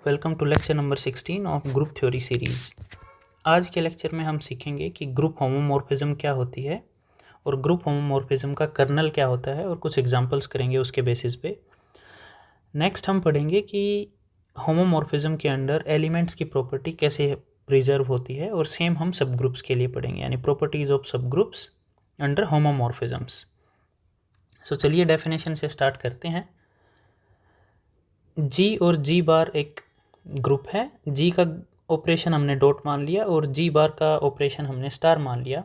Welcome to lecture number 16 of group theory series. आज के lecture में हम सीखेंगे कि ग्रुप होमोमॉर्फिज्म क्या होती है और ग्रुप होमोमॉर्फिज्म का कर्नल क्या होता है और कुछ एग्जांपल्स करेंगे उसके बेसिस पे। नेक्स्ट हम पढ़ेंगे कि होमोमॉर्फिज्म के अंडर एलिमेंट्स की प्रॉपर्टी कैसे प्रिजर्व होती है और सेम हम सब ग्रुप्स के लिए पढ़ेंगे, यानी properties of sub groups under होमोमॉर्फिज्म्स। सो चलिए डेफिनेशन से स्टार्ट करते हैं। जी और जी बार एक ग्रुप है। जी का ऑपरेशन हमने डॉट मान लिया और जी बार का ऑपरेशन हमने स्टार मान लिया।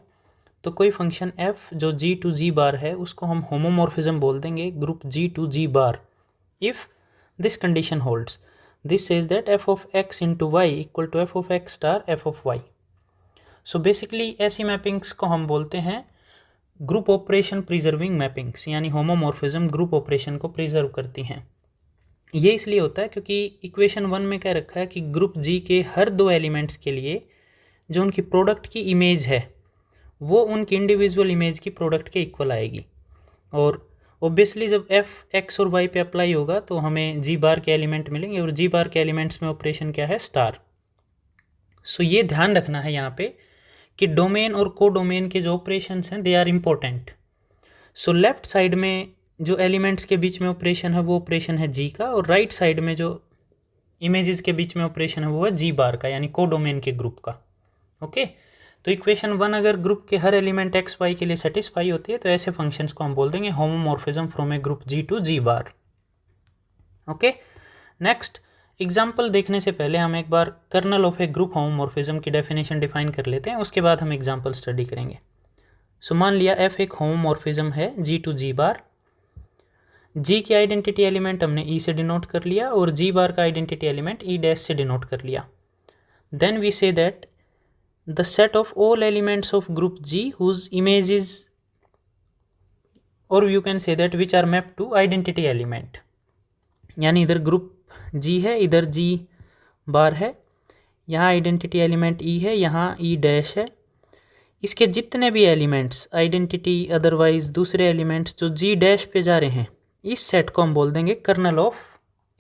तो कोई फंक्शन f जो जी टू जी बार है उसको हम होमोमॉर्फिज्म बोल देंगे group G to G bar if this condition holds. This says that f of x into Y equal to f of x star f of y। So basically ऐसी mappings को हम बोलते हैं ग्रुप ऑपरेशन प्रिजर्विंग मैपिंग्स, यानी homomorphism group operation को preserve करती हैं। ये इसलिए होता है क्योंकि इक्वेशन 1 में कह रखा है कि ग्रुप जी के हर दो एलिमेंट्स के लिए जो उनकी प्रोडक्ट की इमेज है वो उनकी इंडिविजुअल इमेज की प्रोडक्ट के इक्वल आएगी। और ऑब्वियसली जब एफ एक्स और वाई पे अप्लाई होगा तो हमें जी बार के एलिमेंट मिलेंगे और जी बार के एलिमेंट्स में ऑपरेशन क्या है, स्टार। सो ये ध्यान रखना है यहाँ पे कि डोमेन और को डोमेन के जो ऑपरेशंस हैं they are important. So left side में जो एलिमेंट्स के बीच में ऑपरेशन है वो ऑपरेशन है जी का, और राइट साइड में जो इमेजेस के बीच में ऑपरेशन है वो है जी बार का, यानी को डोमेन के ग्रुप का। ओके, तो इक्वेशन 1 अगर ग्रुप के हर एलिमेंट एक्स वाई के लिए सेटिस्फाई होती है तो ऐसे फंक्शंस को हम बोल देंगे homomorphism from a group G to G bar. Okay, next example देखने से पहले हम एक बार kernel of a group homomorphism की डेफिनेशन डिफाइन कर लेते हैं, उसके बाद हम एग्जाम्पल स्टडी करेंगे। सो मान लिया एफ एक होमोमॉर्फिज्म है जी टू जी बार। जी की आइडेंटिटी एलिमेंट हमने ई से डिनोट कर लिया और जी बार का आइडेंटिटी एलिमेंट ई डैश से डिनोट कर लिया। Then we say that the set of all elements of group G whose images, और you can say that which are map to identity element, यानी इधर group जी है, इधर जी बार है, यहाँ आइडेंटिटी एलिमेंट ई है, यहाँ ई डैश है। इसके जितने भी एलिमेंट्स आइडेंटिटी अदरवाइज दूसरे एलिमेंट्स जो जी डैश पे जा रहे हैं, इस सेट को हम बोल देंगे kernel of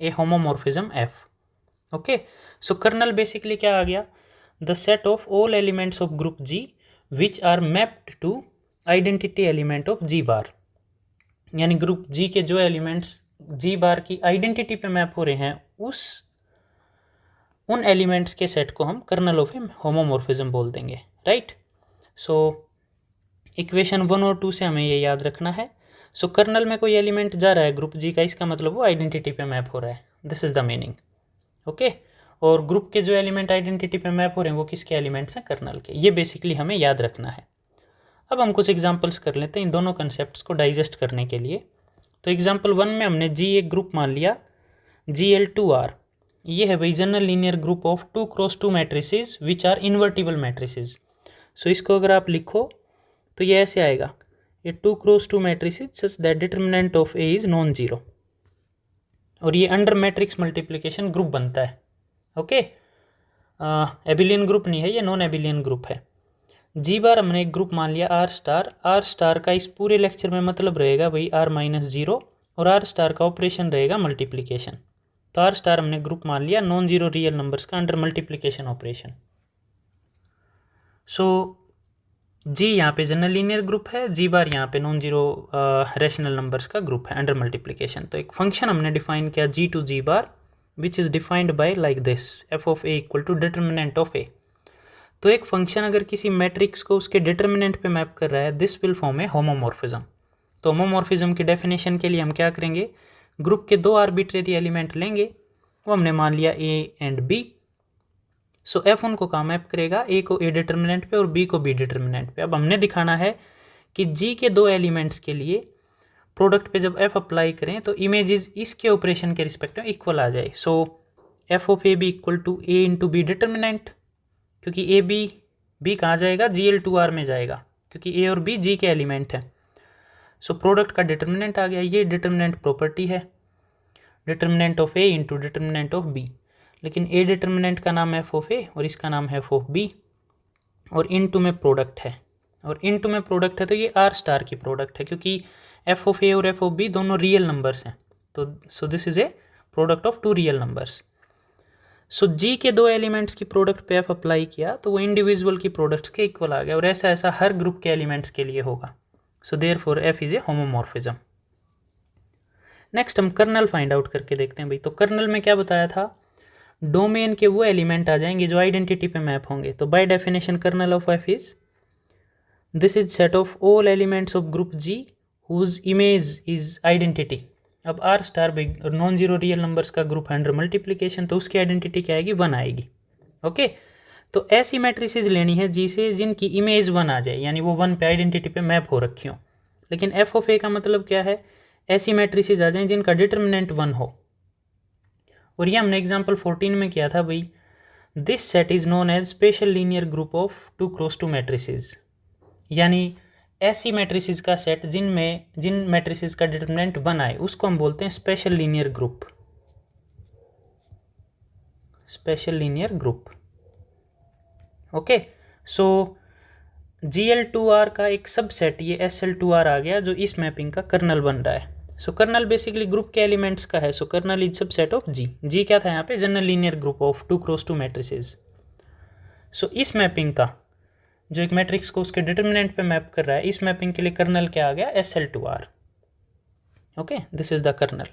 a homomorphism F. Okay, so kernel basically क्या आ गया, the set of all elements of group G which are mapped to identity element of G bar, यानी ग्रुप जी के जो एलिमेंट्स जी बार की आइडेंटिटी पे मैप हो रहे हैं उन एलिमेंट्स के सेट को हम कर्नल ऑफ ए होमोमॉर्फिज्म बोल देंगे, राइट। सो इक्वेशन 1 और 2 से हमें ये याद रखना है। सो कर्नल में कोई एलिमेंट जा रहा है ग्रुप जी का, इसका मतलब वो आइडेंटिटी पे मैप हो रहा है, this is the meaning. Okay, और ग्रुप के जो एलिमेंट आइडेंटिटी पे मैप हो रहे हैं वो किसके एलिमेंट्स हैं, कर्नल के। ये बेसिकली हमें याद रखना है। अब हम कुछ एग्जांपल्स कर लेते हैं इन दोनों कंसेप्ट्स को डाइजेस्ट करने के लिए। तो एग्जांपल 1 में हमने जी एक ग्रुप मान लिया GL2R। ये है भाई general linear group of 2x2 matrices which are invertible matrices. So इसको अगर आप लिखो तो ये ऐसे आएगा, ये 2x2 matrices such that determinant of A is non zero, और ये अंडर मैट्रिक्स मल्टीप्लिकेशन ग्रुप बनता है। ओके, एबिलियन ग्रुप नहीं है, ये नॉन एबिलियन ग्रुप है। जी बार हमने एक ग्रुप मान लिया आर स्टार। आर स्टार का इस पूरे लेक्चर में मतलब रहेगा भाई आर माइनस जीरो, और आर स्टार का ऑपरेशन रहेगा मल्टीप्लिकेशन। तो आर स्टार हमने ग्रुप मान लिया नॉन जीरो रियल नंबर्स का अंडर मल्टीप्लिकेशन ऑपरेशन। सो जी यहाँ पे जनरल लीनियर ग्रुप है, जी बार यहाँ पे नॉन जीरो रैशनल नंबर्स का ग्रुप है अंडर मल्टीप्लिकेशन। तो एक फंक्शन हमने डिफाइन किया G to G bar which is defined by like this, F of A equal to determinant of A. तो एक फंक्शन अगर किसी मैट्रिक्स को उसके डिटर्मिनेंट पे मैप कर रहा है, this will form A homomorphism. तो होमोमॉर्फिज्म की डेफिनेशन के लिए हम क्या करेंगे, ग्रुप के दो आर्बिट्रेरी एलिमेंट लेंगे, वो हमने मान लिया A and B. So F उनको कहाँ मैप करेगा, ए को ए डिटर्मिनेंट पे और बी को बी डिटर्मिनेंट पे। अब हमने दिखाना है कि जी के दो एलिमेंट्स के लिए प्रोडक्ट पे जब एफ अप्लाई करें तो इमेजेस इसके ऑपरेशन के रिस्पेक्ट में इक्वल आ जाए। So F of A B equal to A into B determinant, क्योंकि ए बी कहाँ जाएगा, GL2R में जाएगा, क्योंकि ए और बी जी के एलिमेंट हैं। सो प्रोडक्ट का डिटर्मिनेंट आ गया, ये डिटर्मिनेंट प्रॉपर्टी है, determinant of A into determinant of B. लेकिन ए डिटर्मिनेंट का नाम है एफ ऑफ ए और इसका नाम है एफ ऑफ बी, और इनटू में प्रोडक्ट है, और इनटू में प्रोडक्ट है तो ये आर स्टार की प्रोडक्ट है, क्योंकि एफ ऑफ ए और एफ ऑफ बी दोनों रियल नंबर्स हैं। तो so this is a product of two real numbers. So G के दो एलिमेंट्स की प्रोडक्ट पे एफ अप्लाई किया तो वो इंडिविजुअल की प्रोडक्ट्स के इक्वल आ गया, और ऐसा ऐसा हर ग्रुप के एलिमेंट्स के लिए होगा। So therefore F is a homomorphism. Next हम कर्नल फाइंड आउट करके देखते हैं भाई। तो कर्नल में क्या बताया था, डोमेन के वो एलिमेंट आ जाएंगे जो आइडेंटिटी पे मैप होंगे। तो by definition kernel of F is this is set of all elements of group G whose image is identity. अब R star non zero real numbers का ग्रुप है अंडर मल्टीप्लिकेशन, तो उसकी आइडेंटिटी क्या आएगी, 1 आएगी। ओके, तो ऐसी मैट्रिसेस लेनी है जी से जिनकी इमेज 1 आ जाए, यानी वो 1 पे आइडेंटिटी पे मैप हो रखी हो। लेकिन एफ ऑफ ए का मतलब क्या है, ऐसी मैट्रिसेस आ जाएं जिनका डिटर्मिनेंट 1 हो। और ये हमने एग्जाम्पल 14 में किया था भाई, this set is known as special linear group of 2x2 matrices. यानी ऐसी मैट्रिसेस का सेट जिन मैट्रिसेस का डिटर्मिनेंट 1 आए उसको हम बोलते हैं special linear group. Special linear group. Okay, so GL2R का एक सबसेट ये SL2R आ गया जो इस मैपिंग का कर्नल बन रहा है। सो कर्नल बेसिकली ग्रुप के एलिमेंट्स का है। So kernel is subset of G क्या था यहाँ पे, general linear group of 2x2 matrices. So इस मैपिंग का जो एक मैट्रिक्स को उसके डिटर्मिनेंट पे मैप कर रहा है, इस मैपिंग के लिए कर्नल क्या आ गया, SL2R। Okay, this is the kernel.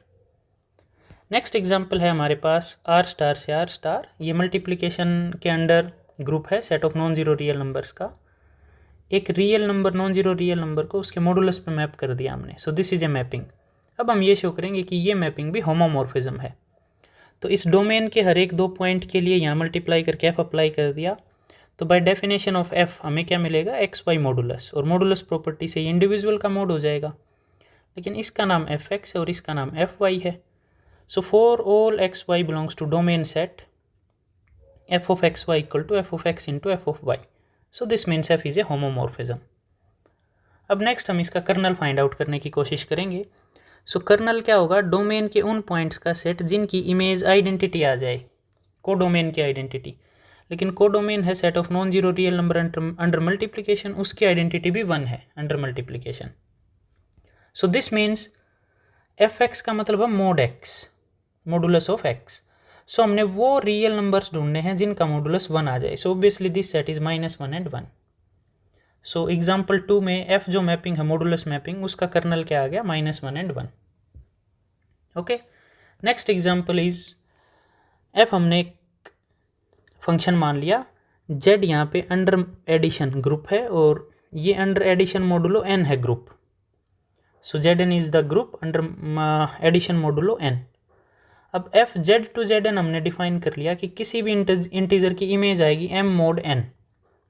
Next example है हमारे पास R स्टार से R स्टार। ये मल्टीप्लिकेशन के अंडर ग्रुप है set of non zero real numbers का। एक real number non zero real number को उसके मॉडुलस पे मैप कर दिया हमने। So this is a mapping. अब हम ये शो करेंगे कि ये मैपिंग भी होमोमॉर्फिज्म है। तो इस डोमेन के हर एक 2 पॉइंट के लिए यहाँ मल्टीप्लाई करके एफ अप्लाई कर दिया, तो बाय डेफिनेशन ऑफ एफ हमें क्या मिलेगा, एक्स वाई मॉडुलस। और मॉडुलस प्रॉपर्टी से इंडिविजुअल का मोड हो जाएगा, लेकिन इसका नाम एफ एक्स है और इसका नाम एफ वाई है। So for all X Y belongs to domain set F of X Y equal to F of X into F of Y. So this means F is a homomorphism. अब next हम इसका colonel find out करने की कोशिश करेंगे। सो colonel क्या होगा, domain के उन पॉइंट्स का सेट जिनकी इमेज आइडेंटिटी आ जाए, को डोमेन की आइडेंटिटी। लेकिन को डोमेन है set of non zero real number under multiplication, उसकी आइडेंटिटी भी 1 है under multiplication. So this means F X का मतलब है mod X, modulus of X. So हमने वो रियल नंबर्स ढूंढने हैं जिनका मॉडुलस 1 आ जाए। So obviously this set is -1 and 1। So example 2 में एफ जो मैपिंग है मॉडुलस मैपिंग, उसका कर्नल क्या आ गया, -1 and 1। Okay, next example is F हमने एक फंक्शन मान लिया, जेड यहाँ पे अंडर एडिशन ग्रुप है और ये अंडर एडिशन मॉडुलो एन है group. So Z N is the group under addition modulo N. अब F Z to Z N हमने डिफाइन कर लिया कि किसी भी इंटीजर की इमेज आएगी एम मोड एन,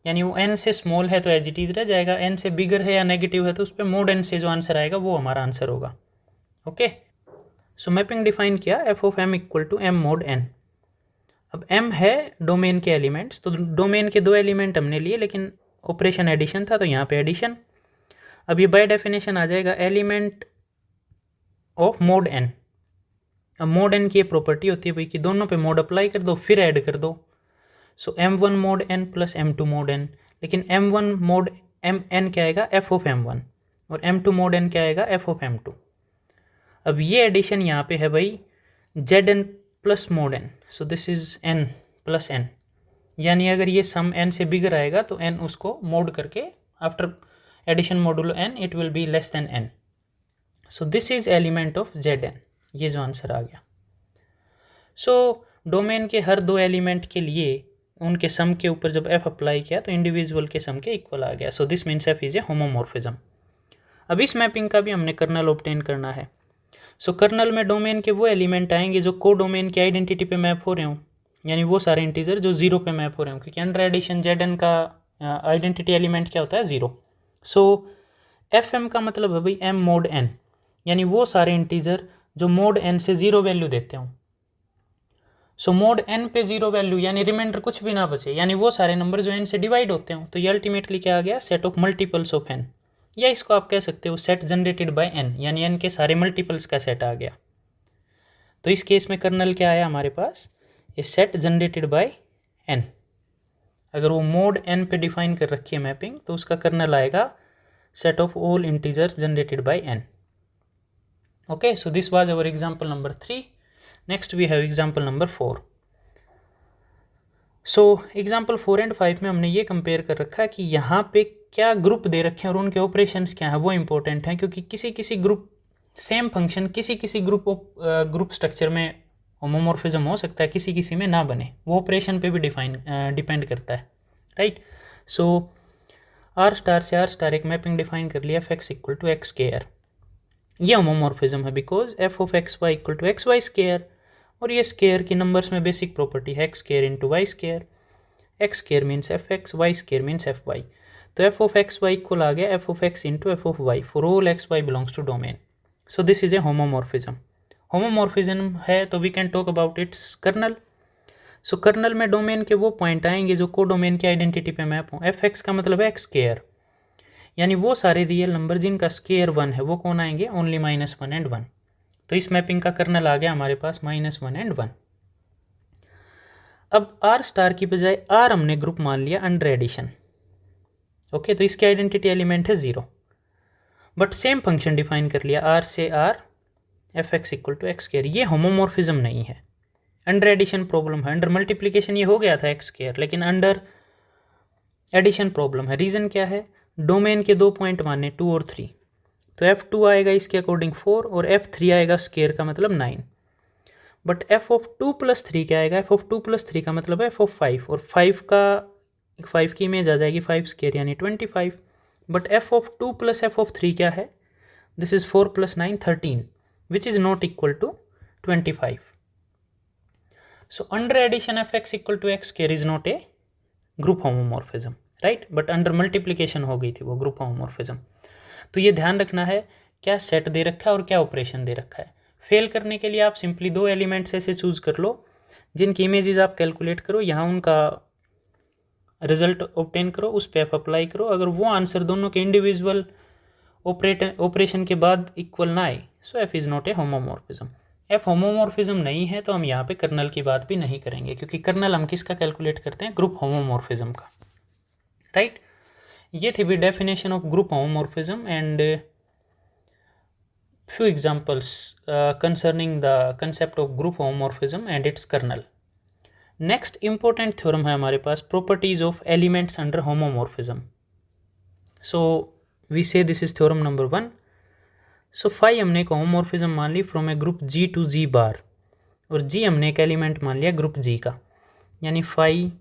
यानी वो एन से स्मॉल है तो एज इट इज रह जाएगा, एन से बिगर है या नेगेटिव है तो उस पर मोड एन से जो आंसर आएगा वो हमारा आंसर होगा। ओके, सो मैपिंग डिफाइन किया F of M equal to M mod N. अब m है डोमेन के एलिमेंट्स, तो डोमेन के 2 एलिमेंट हमने लिए लेकिन ऑपरेशन एडिशन था तो यहाँ पे एडिशन। अब ये बाय डेफिनेशन आ जाएगा एलिमेंट ऑफ मोड n। अब मोड n की ये प्रॉपर्टी होती है भाई कि दोनों पे मोड अप्लाई कर दो फिर ऐड कर दो। सो m1 mode n plus m2 mode n, लेकिन m1 मोड n क्या आएगा, f ऑफ m1, और m2 मोड n क्या आएगा, f ऑफ m2। अब ये एडिशन यहाँ पे है भाई zn plus mode n। So this is n plus n, यानी अगर ये सम n से बिगर आएगा तो n उसको मोड करके after addition modulo n it will be less than n। So this is element of zn, ये जो आंसर आ गया। सो डोमेन के हर 2 एलिमेंट के लिए उनके सम के ऊपर जब f अप्लाई किया तो इंडिविजुअल के सम के इक्वल आ गया। So this means f is a homomorphism. अब इस मैपिंग का भी हमने कर्नल ऑब्टेन करना है। सो कर्नल में डोमेन के वो एलिमेंट आएंगे जो को डोमेन की आइडेंटिटी पे मैप हो रहे हों, यानी वो सारे इंटीजर जो 0 पे मैप हो रहे हों, क्योंकि अंडर एडिशन जेड एन का आइडेंटिटी एलिमेंट क्या होता है, 0। सो एफ एम का मतलब है भाई एम मोड एन, यानी वो सारे इंटीजर जो मोड एन से 0 वैल्यू देते हों। सो मोड एन पे 0 वैल्यू यानी रिमाइंडर कुछ भी ना बचे, यानी वो सारे नंबर जो एन से डिवाइड होते हों। तो ये अल्टीमेटली क्या आ गया, set of multiples of N, या इसको आप कह सकते हो सेट जनरेटेड बाय एन, यानी एन के सारे मल्टीपल्स का सेट आ गया। तो इस केस में कर्नल क्या आया हमारे पास, ए सेट जनरेटेड बाय एन। अगर वो मोड एन पे डिफाइन कर रखी है मैपिंग तो उसका कर्नल आएगा set of all integers generated by N. Okay, so this was our example number 3। Next we have example number 4। So example 4 and 5 में हमने ये कंपेयर कर रखा है कि यहाँ पे क्या ग्रुप दे रखे हैं और उनके ऑपरेशंस क्या हैं, वो इंपॉर्टेंट हैं, क्योंकि किसी किसी ग्रुप सेम फंक्शन किसी किसी ग्रुप स्ट्रक्चर में होमोमॉर्फिज्म हो सकता है, किसी किसी में ना बने, वो ऑपरेशन पे भी डिपेंड करता है, राइट। सो आर स्टार से आर स्टार एक मैपिंग डिफाइन कर लिया, F X equal to X square, ये होमोमॉर्फिज्म है because F of X Y equal to X Y square, और ये स्क्वायर की नंबर्स में बेसिक प्रॉपर्टी है X square into Y square, X square means F X, Y square means F Y, तो F of X Y equal आ गया F of X into F of Y for all X Y belongs to domain. So this is a homomorphism. Homomorphism है तो we can talk about its kernel. So kernel में domain के वो point आएंगे जो को डोमेन की identity पे मैप हो। एफ एक्स का मतलब है एक्स स्क्वायर, यानी वो सारे रियल नंबर जिनका स्क्वायर 1 है वो कौन आएंगे, ओनली -1 एंड 1। तो इस मैपिंग का कर्नल आ गया हमारे पास -1 एंड 1। अब आर स्टार की बजाय आर हमने ग्रुप मान लिया अंडर एडिशन, ओके, तो इसकी आइडेंटिटी एलिमेंट है 0, बट सेम फंक्शन डिफाइन कर लिया आर से R F X equal to X square, ये होमोमॉर्फिज्म नहीं है, अंडर एडिशन प्रॉब्लम है। अंडर मल्टीप्लिकेशन ये हो गया था एक्स स्क्वायर, लेकिन अंडर एडिशन प्रॉब्लम है। रीज़न क्या है, डोमेन के 2 पॉइंट माने 2 और 3, तो F2 आएगा इसके अकॉर्डिंग 4 और F3 आएगा स्क्वायर का मतलब 9, बट एफ ऑफ 2 प्लस 3 क्या आएगा, एफ ऑफ 2 प्लस 3 का मतलब है एफ ऑफ 5, और 5 की इमेज आ जाएगी 5 स्क्वायर यानी 25, but F of 2 plus F of 3 क्या है, this is 4 plus 9 13, which is not equal to 25। So under addition F X equal to X square is not a group homomorphism, right, but under multiplication हो गई थी वो group homomorphism. तो ये ध्यान रखना है क्या सेट दे रखा है और क्या ऑपरेशन दे रखा है। फेल करने के लिए आप सिंपली 2 एलिमेंट्स ऐसे चूज कर लो जिनकी इमेजेस आप कैलकुलेट करो, यहाँ उनका रिजल्ट ऑब्टेन करो, उस पर आप अप्लाई करो। अगर वो आंसर दोनों के इंडिविजुअल ऑपरेशन के बाद इक्वल ना आए, so F is not a homomorphism. F homomorphism नहीं है तो हम यहाँ पे कर्नल की बात भी नहीं करेंगे, क्योंकि कर्नल हम किसका कैलकुलेट करते हैं, ग्रुप होमोमॉर्फिज्म का, राइट। ये थी भी definition of group homomorphism and few examples concerning the concept of group homomorphism and its kernel. Next important theorem है हमारे पास, properties of elements under homomorphism. So we say this is theorem number 1। So phi हमने एक homomorphism मान ली from a group G to G bar, और G हमने एक एलिमेंट मान लिया ग्रुप जी का, यानी फाई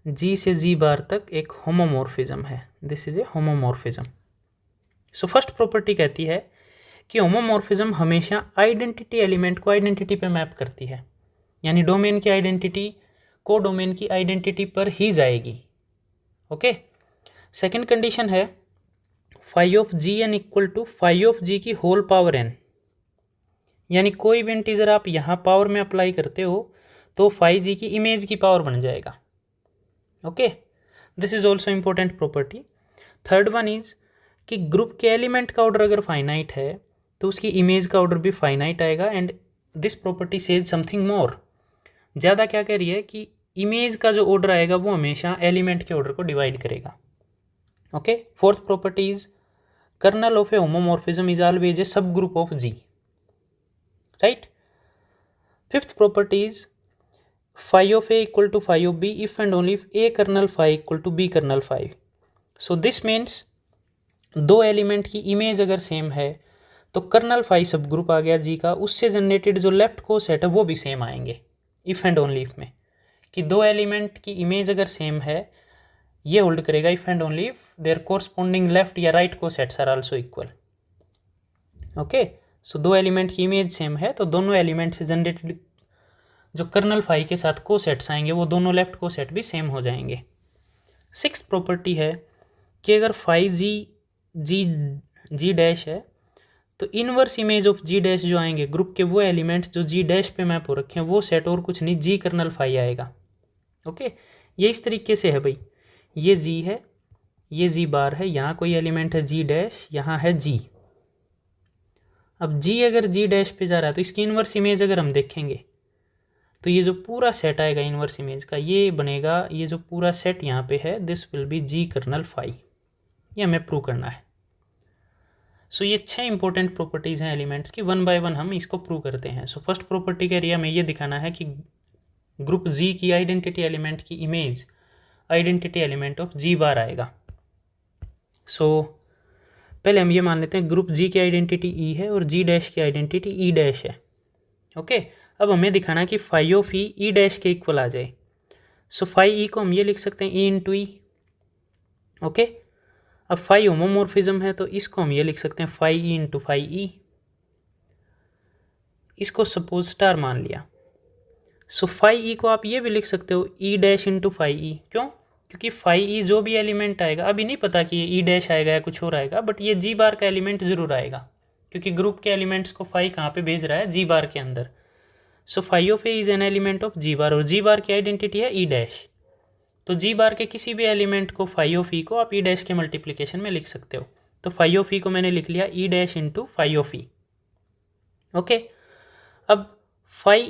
जी से जी बार तक एक होमोमॉर्फिज्म है, this is a homomorphism. So first property कहती है कि होमोमॉर्फिज्म हमेशा आइडेंटिटी एलिमेंट को आइडेंटिटी पे मैप करती है, यानी डोमेन की आइडेंटिटी को डोमेन की आइडेंटिटी पर ही जाएगी, ओके। सेकंड कंडीशन है phi of G N equal to phi of G की होल पावर एन, यानी कोई भी इंटीजर आप यहाँ पावर में अप्लाई करते हो तो फाई जी की इमेज की पावर बन जाएगा, okay. This is also important property. Third one is कि ग्रुप के एलिमेंट का ऑर्डर अगर फाइनाइट है तो उसकी इमेज का ऑर्डर भी फाइनाइट आएगा, and this property says something more. ज़्यादा क्या कह रही है कि इमेज का जो ऑर्डर आएगा वो हमेशा एलिमेंट के ऑर्डर को डिवाइड करेगा, okay. Fourth property is kernel of a homomorphism is always a सब group of G, right. Fifth property is phi of A equal to phi of B if and only if A kernel phi equal to B kernel phi. So this means दो element की image अगर same है तो kernel phi subgroup आ गया G का, उससे generated जो लेफ्ट को सेट है वो भी सेम आएंगे इफ़ एंड ओनली इफ में, कि दो एलिमेंट की इमेज अगर सेम है ये होल्ड करेगा if and only if there corresponding left या right cosets are also equal, okay. So दो एलिमेंट की इमेज सेम है तो दोनों एलिमेंट से जनरेटेड जो कर्नल फाई के साथ को सेट्स आएंगे वो दोनों लेफ्ट को सेट भी सेम हो जाएंगे। सिक्स्थ प्रॉपर्टी है कि अगर फाई जी जी जी डैश है तो inverse image of G dash जो आएंगे ग्रुप के वो एलिमेंट जो जी डैश पे मैप हो रखे हैं वो सेट और कुछ नहीं जी कर्नल फाई आएगा, ओके। ये इस तरीके से है भाई, ये जी है, ये जी बार है, यहाँ कोई एलिमेंट है जी डैश, यहाँ है जी। अब जी अगर जी डैश पे जा रहा है तो इसकी इनवर्स इमेज अगर हम देखेंगे तो ये जो पूरा सेट आएगा इनवर्स इमेज का ये बनेगा, ये जो पूरा सेट यहाँ पे है this will be G kernel phi, ये हमें प्रूव करना है। सो ये 6 इंपॉर्टेंट प्रॉपर्टीज़ हैं एलिमेंट्स की, वन बाय वन हम इसको प्रूव करते हैं। सो फर्स्ट प्रॉपर्टी के एरिया में ये दिखाना है कि ग्रुप जी की आइडेंटिटी एलिमेंट की image identity element of G bar आएगा। सो पहले हम ये मान लेते हैं ग्रुप जी की आइडेंटिटी ई है और जी डैश की आइडेंटिटी ई डैश है। ओके, अब हमें दिखाना है कि फाई ऑफ ई डैश के इक्वल आ जाए। सो फाई ई को हम ये लिख सकते हैं ई इंटू ई। ओके, अब फाई होमोमॉर्फिज्म है तो इसको हम ये लिख सकते हैं phi E into phi E. इसको सपोज स्टार मान लिया। सो फाई ई को आप ये भी लिख सकते हो E dash into phi E. क्यों? क्योंकि फाई ई जो भी एलिमेंट आएगा, अभी नहीं पता कि ये ई डैश आएगा या कुछ और आएगा, बट ये जी बार का एलिमेंट ज़रूर आएगा, क्योंकि ग्रुप के एलिमेंट्स को फाई कहाँ पे भेज रहा है? जी बार के अंदर। So phi of A is an element of G bar, और जी बार की आइडेंटिटी है ई डैश। तो जी बार के किसी भी एलिमेंट को फाई ऑफ ई को आप ई डैश के मल्टीप्लिकेशन में लिख सकते हो। तो फाई ऑफ ई को मैंने लिख लिया E dash into phi of E. Okay, अब फाई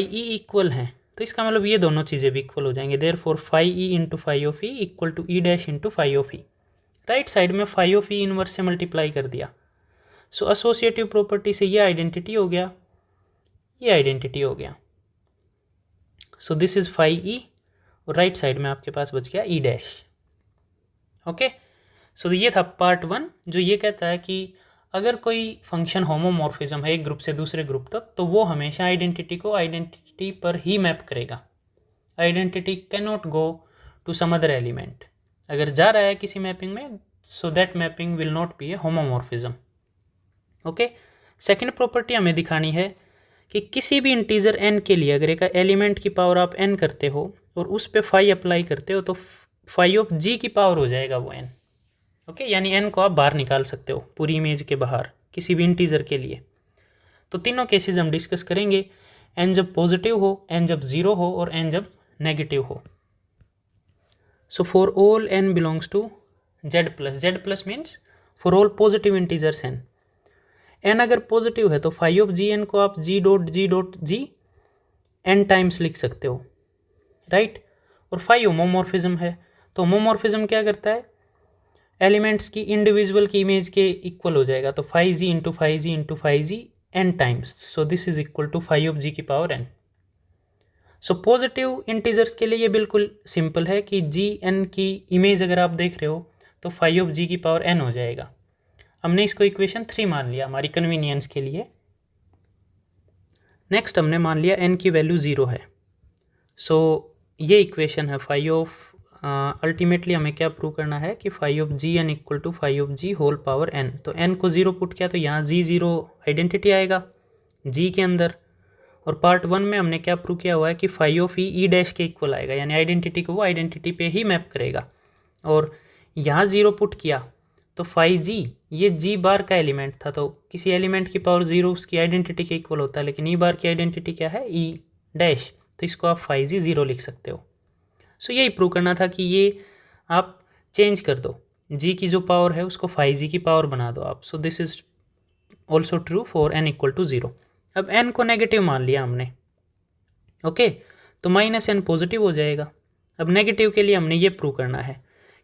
ई इक्वल हैं, तो इसका मतलब ये दोनों चीज़ें भी इक्वल हो जाएंगे। Therefore phi E into phi of E equal to E dash into phi of E. Right side में फाई ऑफ ई इनवर्स से मल्टीप्लाई कर दिया। सो एसोसिएटिव प्रॉपर्टी से ये आइडेंटिटी हो गया, ये आइडेंटिटी हो गया। So this is phi E, और राइट साइड में आपके पास बच गया ई डैश। ओके, सो ये था पार्ट 1, जो ये कहता है कि अगर कोई फंक्शन होमोमॉर्फिज्म है एक ग्रुप से दूसरे ग्रुप तक, तो वो हमेशा आइडेंटिटी को आइडेंटिटी पर ही मैप करेगा। Identity can not go to some other element. अगर जा रहा है किसी मैपिंग में, so that mapping will not be a homomorphism. Okay, second property हमें दिखानी है कि किसी भी इंटीजर n के लिए अगर एक एलिमेंट की पावर आप n करते हो और उस पर फाई अप्लाई करते हो, तो फाई ऑफ जी की पावर हो जाएगा वो n। ओके, यानी n को आप बाहर निकाल सकते हो पूरी इमेज के बाहर किसी भी इंटीजर के लिए। तो तीनों केसेस हम डिस्कस करेंगे, n जब पॉजिटिव हो, n जब ज़ीरो हो, और n जब नेगेटिव हो। So for all n belongs to z plus means for all positive integers n। n अगर पॉजिटिव है तो फाई ऑफ जी एन को आप G dot G n times लिख सकते हो, राइट। और फाई होमोमॉर्फिज्म है, तो होमोमॉर्फिज्म क्या करता है? एलिमेंट्स की इंडिविजुअल की इमेज के इक्वल हो जाएगा, तो phi G into phi G into phi G n times. So this is equal to phi of G की power n। So positive integers के लिए ये बिल्कुल सिंपल है कि जी एन की इमेज अगर आप देख रहे हो तो फाई ऑफ जी की पावर n हो जाएगा। हमने इसको इक्वेशन 3 मान लिया हमारी कन्वीनियंस के लिए। नेक्स्ट हमने मान लिया n की वैल्यू 0 है। सो ये इक्वेशन है फाई ऑफ, अल्टीमेटली हमें क्या प्रूव करना है कि phi of G N equal to phi of G whole power n। तो n को 0 पुट किया तो यहाँ जी 0 आइडेंटिटी आएगा g के अंदर। और पार्ट 1 में हमने क्या प्रूव किया हुआ है कि फाई ऑफ ई डैश के इक्वल आएगा, यानी आइडेंटिटी को वो आइडेंटिटी पे ही मैप करेगा। और यहाँ 0 पुट किया तो फाई जी, ये जी बार का एलिमेंट था, तो किसी एलिमेंट की पावर 0 उसकी आइडेंटिटी के इक्वल होता है, लेकिन ई बार की आइडेंटिटी क्या है? ई डैश, तो इसको आप फाई जी 0 लिख सकते हो। सो यही प्रूव करना था कि ये आप चेंज कर दो, जी की जो पावर है उसको फाई जी की पावर बना दो आप। So this is also true for n equal to 0। अब n को नेगेटिव मान लिया हमने, ओके, तो माइनस n पॉजिटिव हो जाएगा। अब नेगेटिव के लिए हमने ये प्रूव करना है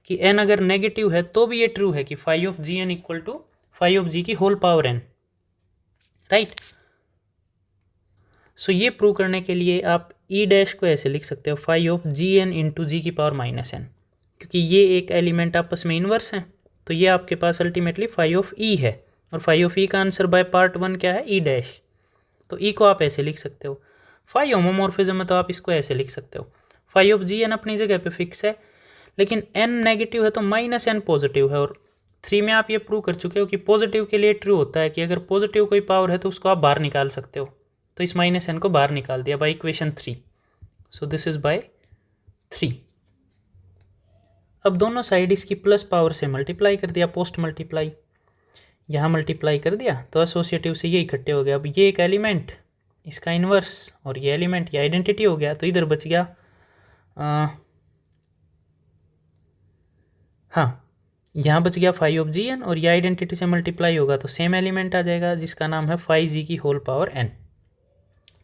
कि n अगर नेगेटिव है तो भी ये ट्रू है कि phi of G N equal to phi of G की whole power n, right. So ये प्रूव करने के लिए आप ई डैश को ऐसे लिख सकते हो phi of G N into G की पावर माइनस n, क्योंकि ये एक एलिमेंट आपस में इन्वर्स हैं, तो ये आपके पास अल्टीमेटली फाई ऑफ ई है। और फाई ऑफ ई का आंसर बाय पार्ट 1 क्या है? E dash. तो ई को आप ऐसे लिख सकते हो। फाई होमोमॉर्फिज्म है तो आप इसको ऐसे लिख सकते हो। फाई ऑफ जी एन अपनी जगह पे फिक्स है, लेकिन n नेगेटिव है तो माइनस n पॉजिटिव है। और 3 में आप ये प्रूव कर चुके हो कि पॉजिटिव के लिए ट्रू होता है कि अगर पॉजिटिव कोई पावर है तो उसको आप बाहर निकाल सकते हो। तो इस माइनस n को बाहर निकाल दिया by equation 3। So this is by 3। अब दोनों साइड इसकी प्लस पावर से मल्टीप्लाई कर दिया, पोस्ट मल्टीप्लाई, यहाँ मल्टीप्लाई कर दिया तो एसोसिएटिव से ये इकट्ठे हो गया। अब ये एक एलिमेंट, इसका इन्वर्स, और ये एलिमेंट, ये आइडेंटिटी हो गया। तो इधर बच गया हाँ, यहाँ बच गया फाई ऑफ जी एन, और ये आइडेंटिटी से मल्टीप्लाई होगा तो सेम एलिमेंट आ जाएगा जिसका नाम है फाई जी की होल पावर n।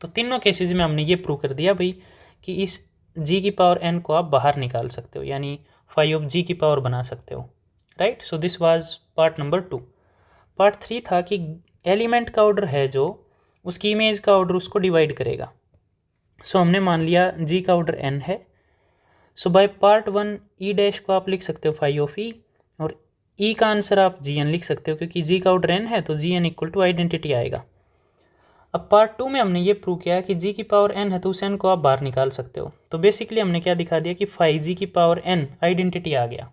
तो तीनों केसेस में हमने ये प्रूव कर दिया भाई कि इस g की पावर n को आप बाहर निकाल सकते हो, यानी फाई ऑफ जी की पावर बना सकते हो, right. So this was part number 2। Part 3 था कि एलिमेंट का ऑर्डर है जो उसकी इमेज का ऑर्डर उसको डिवाइड करेगा। सो हमने मान लिया जी का ऑर्डर n है। सो बाय पार्ट 1 ई डैश को आप लिख सकते हो फाई ऑफ ई, और ई का आंसर आप जी एन लिख सकते हो क्योंकि जी का ऑर्डर n है तो जी एन इक्वल टू आइडेंटिटी आएगा। अब पार्ट 2 में हमने ये प्रूव किया कि जी की पावर n है तो उस n को आप बाहर निकाल सकते हो। तो बेसिकली हमने क्या दिखा दिया कि फाई जी की पावर n आइडेंटिटी आ गया।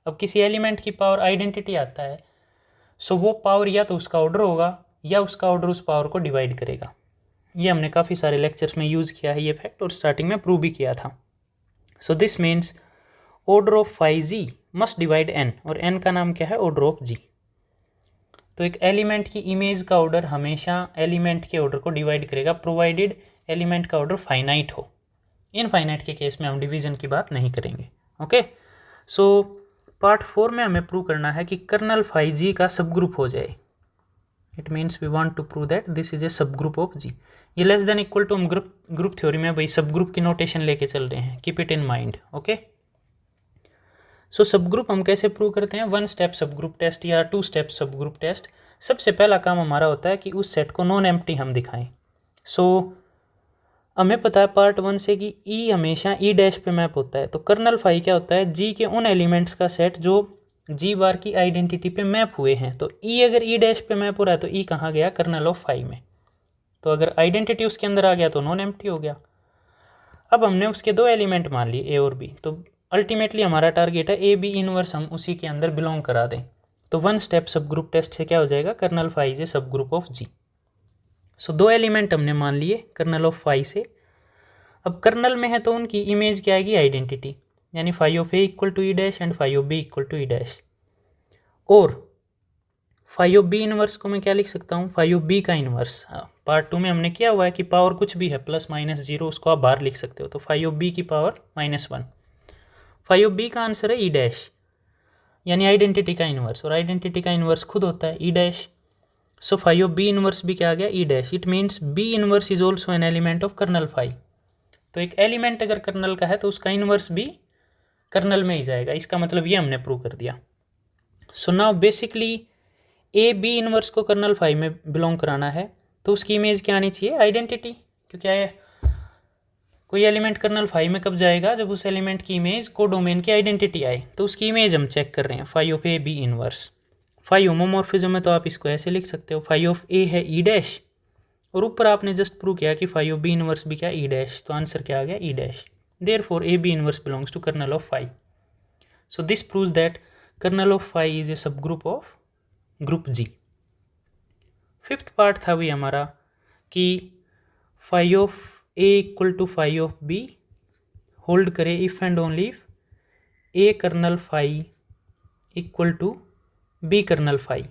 अब किसी एलिमेंट की पावर आइडेंटिटी आता है सो वो पावर या तो उसका ऑर्डर होगा या उसका ऑर्डर उस पावर को डिवाइड करेगा। ये हमने काफ़ी सारे लेक्चर्स में यूज़ किया है ये फैक्ट, और स्टार्टिंग में प्रूव भी किया था। So this means order of phi G must divide n, और n का नाम क्या है, ऑर्डर ऑफ जी। तो एक एलिमेंट की इमेज का ऑर्डर हमेशा एलिमेंट के ऑर्डर को डिवाइड करेगा प्रोवाइडेड एलिमेंट का ऑर्डर फाइनाइट हो। इनफाइनाइट के केस में हम डिवीजन की बात नहीं करेंगे। ओके, सो पार्ट 4 में हमें प्रूव करना है कि कर्नल फाई जी का सब ग्रुप हो जाए। It means we want to prove that this is a सब ग्रुप ऑफ जी। ये लेस देन इक्वल टू हम ग्रुप थ्योरी में भाई सब ग्रुप की नोटेशन लेके चल रहे हैं, keep it in mind. Okay, so subgroup हम कैसे प्रूव करते हैं, 1 स्टेप सब ग्रुप टेस्ट या 2 स्टेप सब ग्रुप टेस्ट। सबसे पहला काम हमारा होता है कि उस सेट को नॉन एम्प्टी हम दिखाएं। सो हमें पता है पार्ट 1 से कि ई हमेशा ई डैश पे मैप होता है। तो कर्नल फाई क्या होता है, जी के उन एलिमेंट्स का सेट जो जी बार की आइडेंटिटी पे मैप हुए हैं। तो ई अगर ई डैश पे मैप हो रहा है तो ई कहाँ गया, कर्नल ऑफ फाई में। तो अगर आइडेंटिटी उसके अंदर आ गया तो नॉन एम्प्टी हो गया। अब हमने उसके 2 एलिमेंट मान लिए ए और बी, तो अल्टीमेटली हमारा टारगेट है ए बी इनवर्स हम उसी के अंदर बिलोंग करा दें। तो 1 स्टेप सब ग्रुप टेस्ट से क्या हो जाएगा, कर्नल फाई इज ए सब group of G. So 2 element हमने मान लिए कर्नल ऑफ फाई से। अब कर्नल में है तो उनकी इमेज क्या आएगी, आइडेंटिटी, यानी phi of A equal to E dash and phi of B equal to E dash. और फाई ऑफ बी इनवर्स को मैं क्या लिख सकता हूँ, फाई ऑफ बी का इनवर्स। पार्ट 2 में हमने किया हुआ है कि पावर कुछ भी है प्लस माइनस जीरो उसको आप बाहर लिख सकते हो। तो फाई ऑफ बी की पावर -1। फाई ऑफ बी का आंसर है ई डैश, यानी आइडेंटिटी का इनवर्स, और आइडेंटिटी का इनवर्स खुद होता है E dash. So phi of B inverse भी क्या आ गया, E dash. It means B inverse is also an element of kernel phi. तो एक एलिमेंट अगर कर्नल का है तो उसका इनवर्स भी कर्नल में ही जाएगा। इसका मतलब ये हमने प्रूव कर दिया। So now basically A B inverse को कर्नल फाई में बिलोंग कराना है तो उसकी इमेज क्या आनी चाहिए, आइडेंटिटी। क्योंकि कोई एलिमेंट कर्नल फाई में कब जाएगा, जब उस एलिमेंट की इमेज को डोमेन की आइडेंटिटी आए। तो उसकी इमेज हम चेक कर रहे हैं, phi of A B inverse. Phi homomorphism है तो आप इसको ऐसे लिख सकते हो, फाई ऑफ ए है ई डैश, और ऊपर आपने जस्ट प्रूव किया कि फाई ऑफ बी इनवर्स भी क्या, ई डैश। तो आंसर क्या आ गया, E dash. Therefore A B inverse belongs to kernel of phi. So this proves that kernel of phi is a सब group of group G. 5th part था भी हमारा कि phi of A equal to phi of B hold करे if and only if A kernel phi equal to B kernel phi.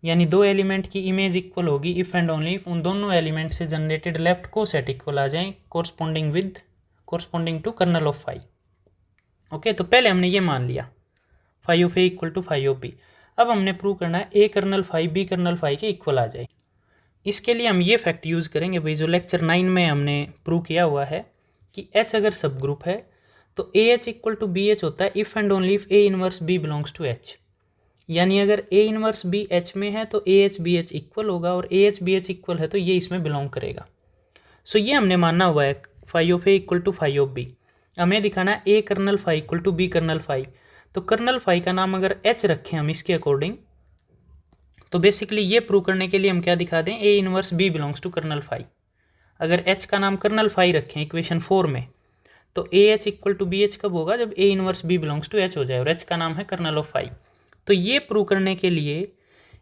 यानी 2 element की image equal होगी if and only if उन दोनों एलिमेंट से जनरेटेड लेफ्ट को set equal आ जाएं corresponding to kernel of phi. Okay, तो पहले हमने ये मान लिया phi of A equal to phi of B. अब हमने प्रूव करना है A kernel phi B kernel phi के इक्वल आ जाए। इसके लिए हम ये फैक्ट यूज़ करेंगे भाई, जो लेक्चर 9 में हमने प्रूव किया हुआ है कि एच अगर सब ग्रुप है तो A H equal to B H होता है if and only if A inverse B belongs to H. यानी अगर ए इनवर्स बी एच में है तो A H B H equal होगा, और A H B H equal है तो ये इसमें बिलोंग करेगा। सो ये हमने मानना हुआ है phi of A equal to phi of B. हमें दिखाना है A kernel phi equal to B kernel phi. तो कर्नल फाई का नाम अगर एच रखें हम इसके अकॉर्डिंग, तो बेसिकली ये प्रूव करने के लिए हम क्या दिखा दें, A inverse B belongs to kernel phi. अगर एच का नाम कर्नल फाई रखें इक्वेशन 4 में, तो A H equal to B H कब होगा, जब A inverse B belongs to H हो जाए, और एच का नाम है कर्नल ऑफ फाई। तो ये प्रूव करने के लिए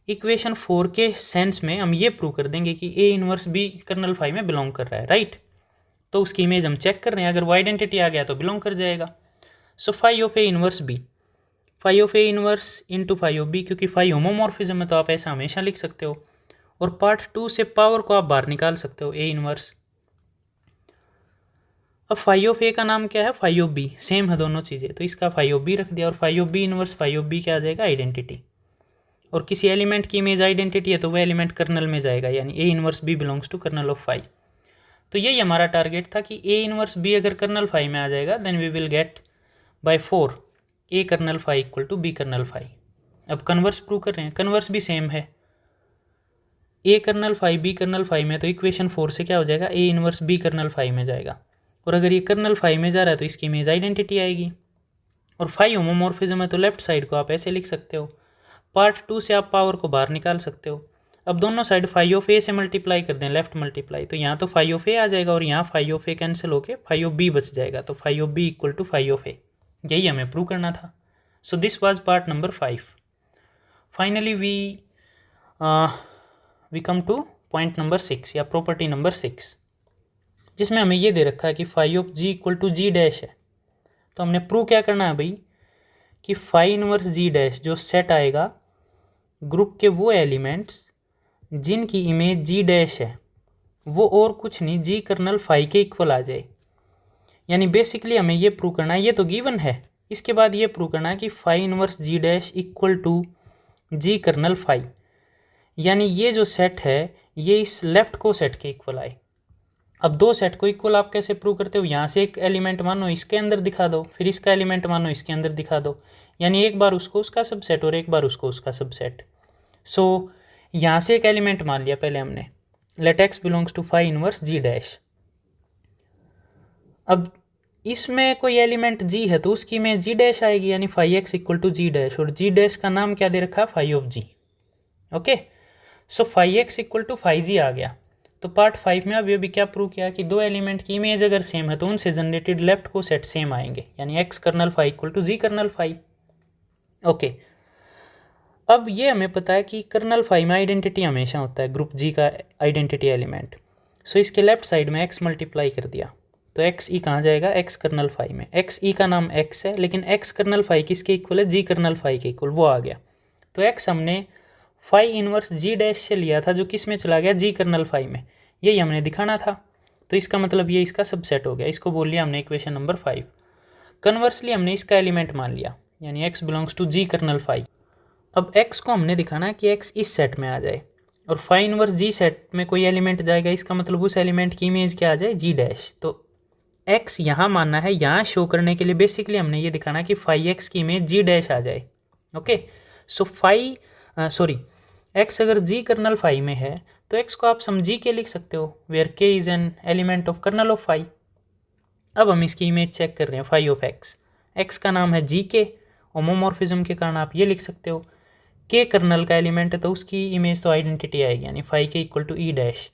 इक्वेशन 4 के सेंस में हम ये प्रूव कर देंगे कि A inverse B kernel phi में बिलोंग कर रहा है, राइट। तो उसकी इमेज हम चेक कर रहे हैं, अगर वो आइडेंटिटी आ गया तो बिलोंग कर जाएगा। So phi of A inverse B, phi of A inverse into phi of B, क्योंकि फाई होमोमॉर्फिज्म है तो आप ऐसा हमेशा लिख सकते हो। और पार्ट 2 से पावर को आप बाहर निकाल सकते हो, ए इनवर्स। अब फाई ऑफ ए का नाम क्या है, फाई ऑफ बी, सेम है दोनों चीज़ें, तो इसका फाई ऑफ बी रख दिया, और phi of B inverse phi of B क्या आ जाएगा, आइडेंटिटी। और किसी एलिमेंट की इमेज आइडेंटिटी है तो वह एलिमेंट कर्नल में जाएगा, यानी A inverse B belongs to kernel of phi. तो यही हमारा टारगेट था कि ए इनवर्स बी अगर कर्नल फाई में आ जाएगा then we will get by 4 A kernel phi equal to B kernel phi. अब कन्वर्स प्रूव कर रहे हैं, कन्वर्स भी सेम है, A kernel phi B kernel phi में, तो इक्वेशन 4 से क्या हो जाएगा, A inverse B kernel phi में जाएगा। और अगर ये कर्नल फाई में जा रहा है तो इसकी इमेज आइडेंटिटी आएगी। और फाई होमोमॉर्फिज्म है तो लेफ्ट साइड को आप ऐसे लिख सकते हो। पार्ट 2 से आप पावर को बाहर निकाल सकते हो। अब दोनों साइड फाई ऑफ ए से मल्टीप्लाई कर दें, लेफ्ट मल्टीप्लाई, तो यहाँ तो फाई ऑफ ए आ जाएगा और यहाँ फाई ऑफ ए कैंसिल होके फाई ऑफ बी बच जाएगा। तो phi of B equal to phi of A, यही हमें प्रूव करना था। So this was part number 5। Finally we come to point number 6 या प्रॉपर्टी नंबर 6, जिसमें हमें ये दे रखा है कि phi of G equal to G dash है। तो हमने प्रूव क्या करना है भाई, कि फाई इनवर्स जी डैश जो सेट आएगा ग्रुप के वो एलिमेंट्स जिनकी इमेज जी डैश है वो और कुछ नहीं जी कर्नल फाई के इक्वल आ जाए। यानी बेसिकली हमें ये प्रूव करना है, ये तो गिवन है, इसके बाद ये प्रूव करना है कि phi inverse G dash equal to G kernel phi. यानी ये जो सेट है ये इस लेफ्ट को सेट के इक्वल आए। अब दो सेट को इक्वल आप कैसे प्रूव करते हो, यहाँ से एक एलिमेंट मानो इसके अंदर दिखा दो, फिर इसका एलिमेंट मानो इसके अंदर दिखा दो, यानी एक बार उसको उसका सबसेट और एक बार उसको उसका सबसेट। सो यहाँ से एक एलिमेंट मान लिया पहले हमने, let X belongs to phi inverse G dash. अब इसमें कोई एलिमेंट जी है तो उसकी में जी डैश आएगी, यानी phi X equal to G dash, और जी डैश का नाम क्या दे रखा है, phi of G. Okay, so phi X equal to phi G आ गया। तो पार्ट 5 में अब ये भी क्या प्रूव किया कि दो एलिमेंट की इमेज अगर सेम है तो उनसे जनरेटेड लेफ्ट को सेट सेम आएंगे, यानी X kernel phi equal to G kernel phi. Okay, अब ये हमें पता है कि कर्नल फाई में आइडेंटिटी हमेशा होता है ग्रुप जी का आइडेंटिटी एलिमेंट। सो इसके लेफ्ट साइड में एक्स मल्टीप्लाई कर दिया तो एक्स ई कहाँ जाएगा, एक्स कर्नल फाई में। एक्स ई का नाम एक्स है, लेकिन एक्स कर्नल फाई किसके इक्वल है, जी कर्नल फाई के इक्वल, वो आ गया। तो एक्स हमने फाई इनवर्स जी डैश से लिया था जो किस में चला गया, जी कर्नल फाई में, यही हमने दिखाना था। तो इसका मतलब ये इसका सबसेट हो गया, इसको बोल लिया हमने इक्वेशन नंबर 5। कन्वर्सली हमने इसका एलिमेंट मान लिया, यानी X belongs to G kernel phi. अब एक्स को हमने दिखाना है कि एक्स इस सेट में आ जाए, और फाई इनवर्स जी सेट में कोई एलिमेंट जाएगा, इसका मतलब उस एलिमेंट की इमेज क्या आ जाए, जी डैश। तो एक्स यहाँ मानना है, यहाँ शो करने के लिए बेसिकली हमने ये दिखाना है कि फाई एक्स की इमेज जी डैश आ जाए। ओके, सो एक्स अगर जी कर्नल फाई में है तो एक्स को आप सम जी के लिख सकते हो, where K is an element of kernel of phi. अब हम इसकी इमेज चेक कर रहे हैं, फाई ऑफ एक्स, एक्स का नाम है जी के, होमोमॉर्फिज्म के कारण आप ये लिख सकते हो, के कर्नल का एलिमेंट है तो उसकी इमेज तो आइडेंटिटी आएगी, यानी फाई के इक्वल टू ई डैश,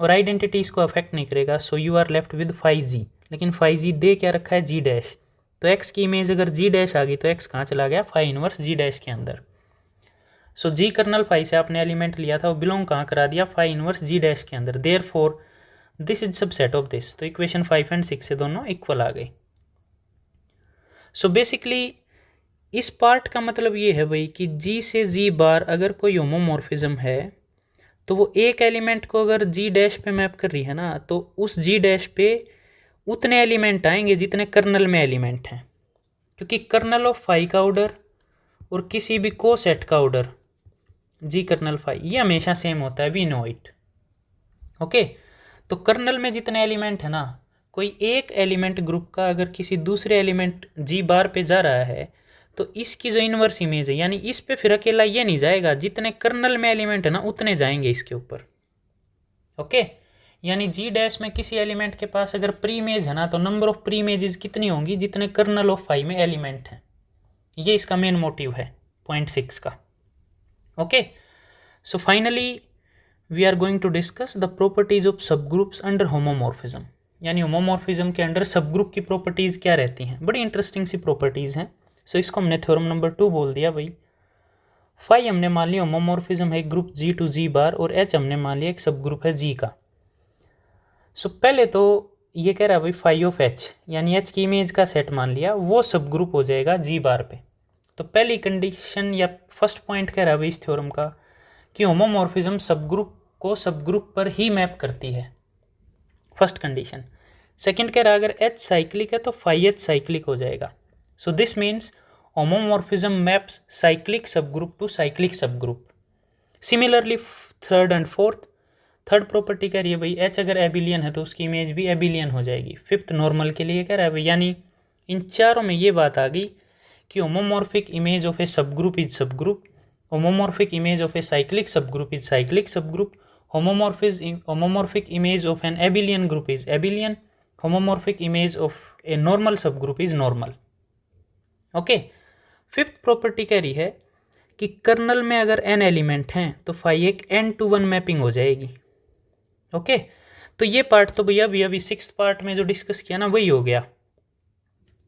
और आइडेंटिटी इसको अफेक्ट नहीं करेगा। So you are left with phi G, लेकिन फाई जी दे क्या रखा है, जी डैश। तो एक्स की इमेज अगर जी डैश आ गई तो एक्स कहाँ चला गया, फाई इनवर्स जी डैश के अंदर। सो जी कर्नल फाई से आपने एलिमेंट लिया था वो बिलोंग कहाँ करा दिया, फाई इनवर्स जी डैश के अंदर। Therefore this is subset of this. तो इक्वेशन 5 एंड 6 से दोनों इक्वल आ गई। सो बेसिकली इस पार्ट का मतलब ये है भाई कि जी से जी बार अगर कोई होमोमॉर्फिज्म है तो वो एक एलिमेंट को अगर जी डैश पे मैप कर रही है ना, तो उस जी डैश पे उतने एलिमेंट आएंगे जितने कर्नल में एलिमेंट हैं, क्योंकि कर्नल ऑफ फाई का ऑर्डर और किसी भी को सेट का ऑर्डर जी कर्नल फाई ये हमेशा सेम होता है, वी नो इट। ओके, तो कर्नल में जितने एलिमेंट है ना, कोई एक एलिमेंट ग्रुप का अगर किसी दूसरे एलिमेंट जी बार पे जा रहा है तो इसकी जो इन्वर्स इमेज है, यानी इस पे फिर अकेला ये नहीं जाएगा, जितने कर्नल में एलिमेंट है ना उतने जाएंगे इसके ऊपर। ओके, यानी जी डैश में किसी एलिमेंट के पास अगर प्री इमेज है ना तो नंबर ऑफ प्री इमेजेस कितनी होंगी, जितने कर्नल ऑफ फाई में एलिमेंट हैं। ये इसका मेन मोटिव है पॉइंट 6 का। Okay, so finally we are going to discuss the properties of sub groups under homomorphism, यानी होमोमॉर्फिज्म के अंडर सब ग्रुप की प्रॉपर्टीज़ क्या रहती हैं। बड़ी इंटरेस्टिंग सी प्रॉपर्टीज़ हैं। सो इसको हमने थ्योरम नंबर 2 बोल दिया भाई। फाई हमने मान लिया होमोमॉर्फिज्म है group G to G bar, और एच हमने मान लिया एक सब ग्रुप है जी का। सो पहले तो ये कह रहा है भाई फाई ऑफ एच, यानी एच की इमेज का सेट मान लिया, वो सब ग्रुप हो जाएगा जी बार पे। तो पहली कंडीशन या फर्स्ट पॉइंट कह रहा है भाई इस थ्योरम का कि होमोमॉर्फिज्म सब ग्रुप को सब ग्रुप पर ही मैप करती है, फर्स्ट कंडीशन। सेकंड कह रहा है अगर एच साइक्लिक है तो फाई एच साइक्लिक हो जाएगा। सो this means homomorphism maps cyclic सब ग्रुप टू साइक्लिक सब group. Similarly third and fourth, third property कह रही है भाई एच अगर एबिलियन है तो उसकी इमेज भी एबिलियन हो जाएगी। फिफ्थ नॉर्मल के लिए कह रहा है भाई, यानी इन चारों में ये बात आ गई कि होमोमॉर्फिक इमेज ऑफ ए सब ग्रुप इज सब group, homomorphic image of a cyclic सब ग्रुप इज साइक्लिक सब group, homomorphic image of an abelian group is abelian, homomorphic image of a normal subgroup is normal। Okay. Fifth property कह रही है कि colonel में अगर n element हैं तो फाई एक n/1 मैपिंग हो जाएगी। ओके, तो ये पार्ट तो भैया अभी सिक्स्थ पार्ट में जो डिस्कस किया ना वही हो गया।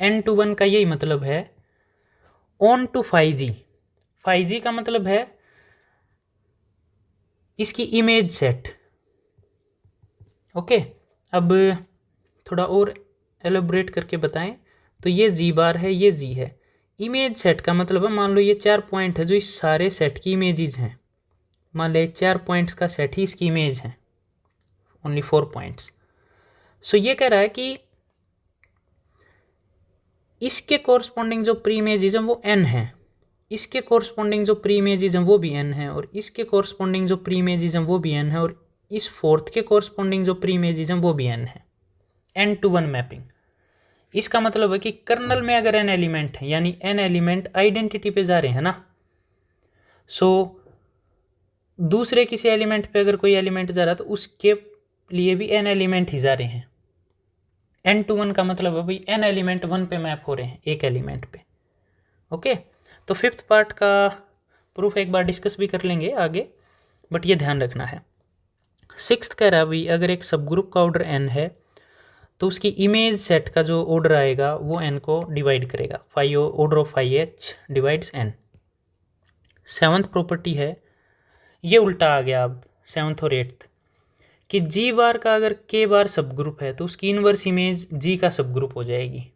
n/1 का यही मतलब है onto phi G. Phi G का मतलब है इसकी इमेज सेट। ओके, अब थोड़ा और एलोबरेट करके बताएं तो ये जी बार है, ये जी है। इमेज सेट का मतलब है मान लो ये 4 पॉइंट है जो इस सारे सेट की इमेजेस हैं। मान लो 4 पॉइंट्स का सेट ही इसकी इमेज है, ओनली 4 पॉइंट्स। सो ये कह रहा है कि इसके कोरस्पॉन्डिंग जो प्री इमेजेस हैं वो n है, इसके कोरस्पॉन्डिंग जो प्री इमेजेस हैं वो भी n है, और इसके कोरस्पॉन्डिंग जो प्री इमेजेस हैं वो भी n है, और इस फोर्थ के कोरस्पॉन्डिंग जो प्री इमेजेस हैं वो भी n है। n/1 mapping. इसका मतलब है कि कर्नल में अगर n एलिमेंट है यानी n एलिमेंट आइडेंटिटी पे जा रहे हैं ना, सो दूसरे किसी एलिमेंट पे अगर कोई एलिमेंट जा रहा है तो उसके लिए भी n एलिमेंट ही जा रहे हैं। n/1 का मतलब है भाई n एलिमेंट 1 पे मैप हो रहे हैं, एक एलिमेंट पे। ओके, तो फिफ्थ पार्ट का प्रूफ एक बार डिस्कस भी कर लेंगे आगे, बट ये ध्यान रखना है। सिक्स्थ कह रहा है भाई अगर एक सब ग्रुप का ऑर्डर n है तो उसकी इमेज सेट का जो ऑर्डर आएगा वो n को डिवाइड करेगा। Order of phi H divides n। Seventh property है, ये उल्टा आ गया अब सेवन्थ और एट्थ, कि जी बार का अगर k बार सब ग्रुप है तो उसकी इनवर्स इमेज जी का सब ग्रुप हो जाएगी,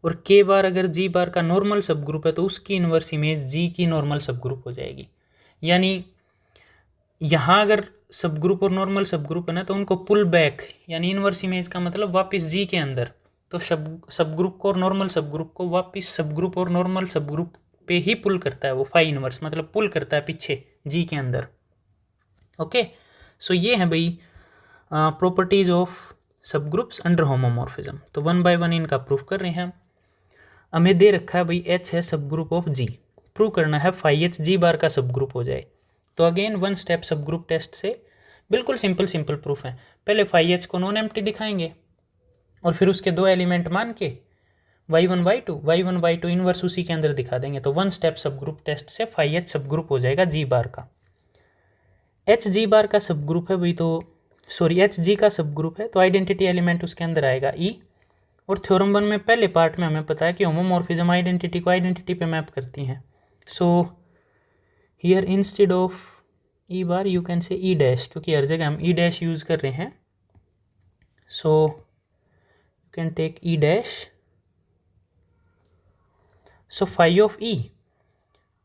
और k बार अगर जी बार का नॉर्मल सब ग्रुप है तो उसकी इनवर्स इमेज जी की नॉर्मल सब ग्रुप हो जाएगी। यानी यहाँ अगर सब ग्रुप और नॉर्मल सब ग्रुप है ना तो उनको पुल बैक, यानी इनवर्स इमेज का मतलब वापस जी के अंदर, तो सब ग्रुप को और नॉर्मल सब ग्रुप को वापस सब ग्रुप और नॉर्मल सब ग्रुप पे ही पुल करता है वो फाई इनवर्स, मतलब पुल करता है पीछे जी के अंदर। ओके, सो ये है भाई properties of sub groups under homomorphism. तो 1 बाय 1 इनका प्रूफ कर रहे हैं हम। हमें दे रखा है भाई एच है सब ग्रुप ऑफ जी, प्रूव करना है फाई एच जी बार का सब ग्रुप हो जाए। तो again 1 step sub group test से बिल्कुल सिंपल प्रूफ है। पहले फाई एच को नॉन एम्प्टी दिखाएंगे और फिर उसके 2 एलिमेंट मान के y1 y2 इनवर्स उसी के अंदर दिखा देंगे। तो 1 स्टेप सब ग्रुप टेस्ट से फाई एच सब ग्रुप हो जाएगा जी बार का। एच जी बार का सब ग्रुप है भाई, तो सॉरी एच जी का सब ग्रुप है तो आइडेंटिटी एलिमेंट उसके अंदर आएगा ई। और थ्योरम 1 में पहले पार्ट में हमें पता है कि होमोमॉर्फिज्म आइडेंटिटी को आइडेंटिटी पे मैप करती हैं। So here instead of E bar you can से ई डैश, क्योंकि हर जगह हम ई डैश यूज़ कर रहे हैं। So you can take E dash. So phi of E.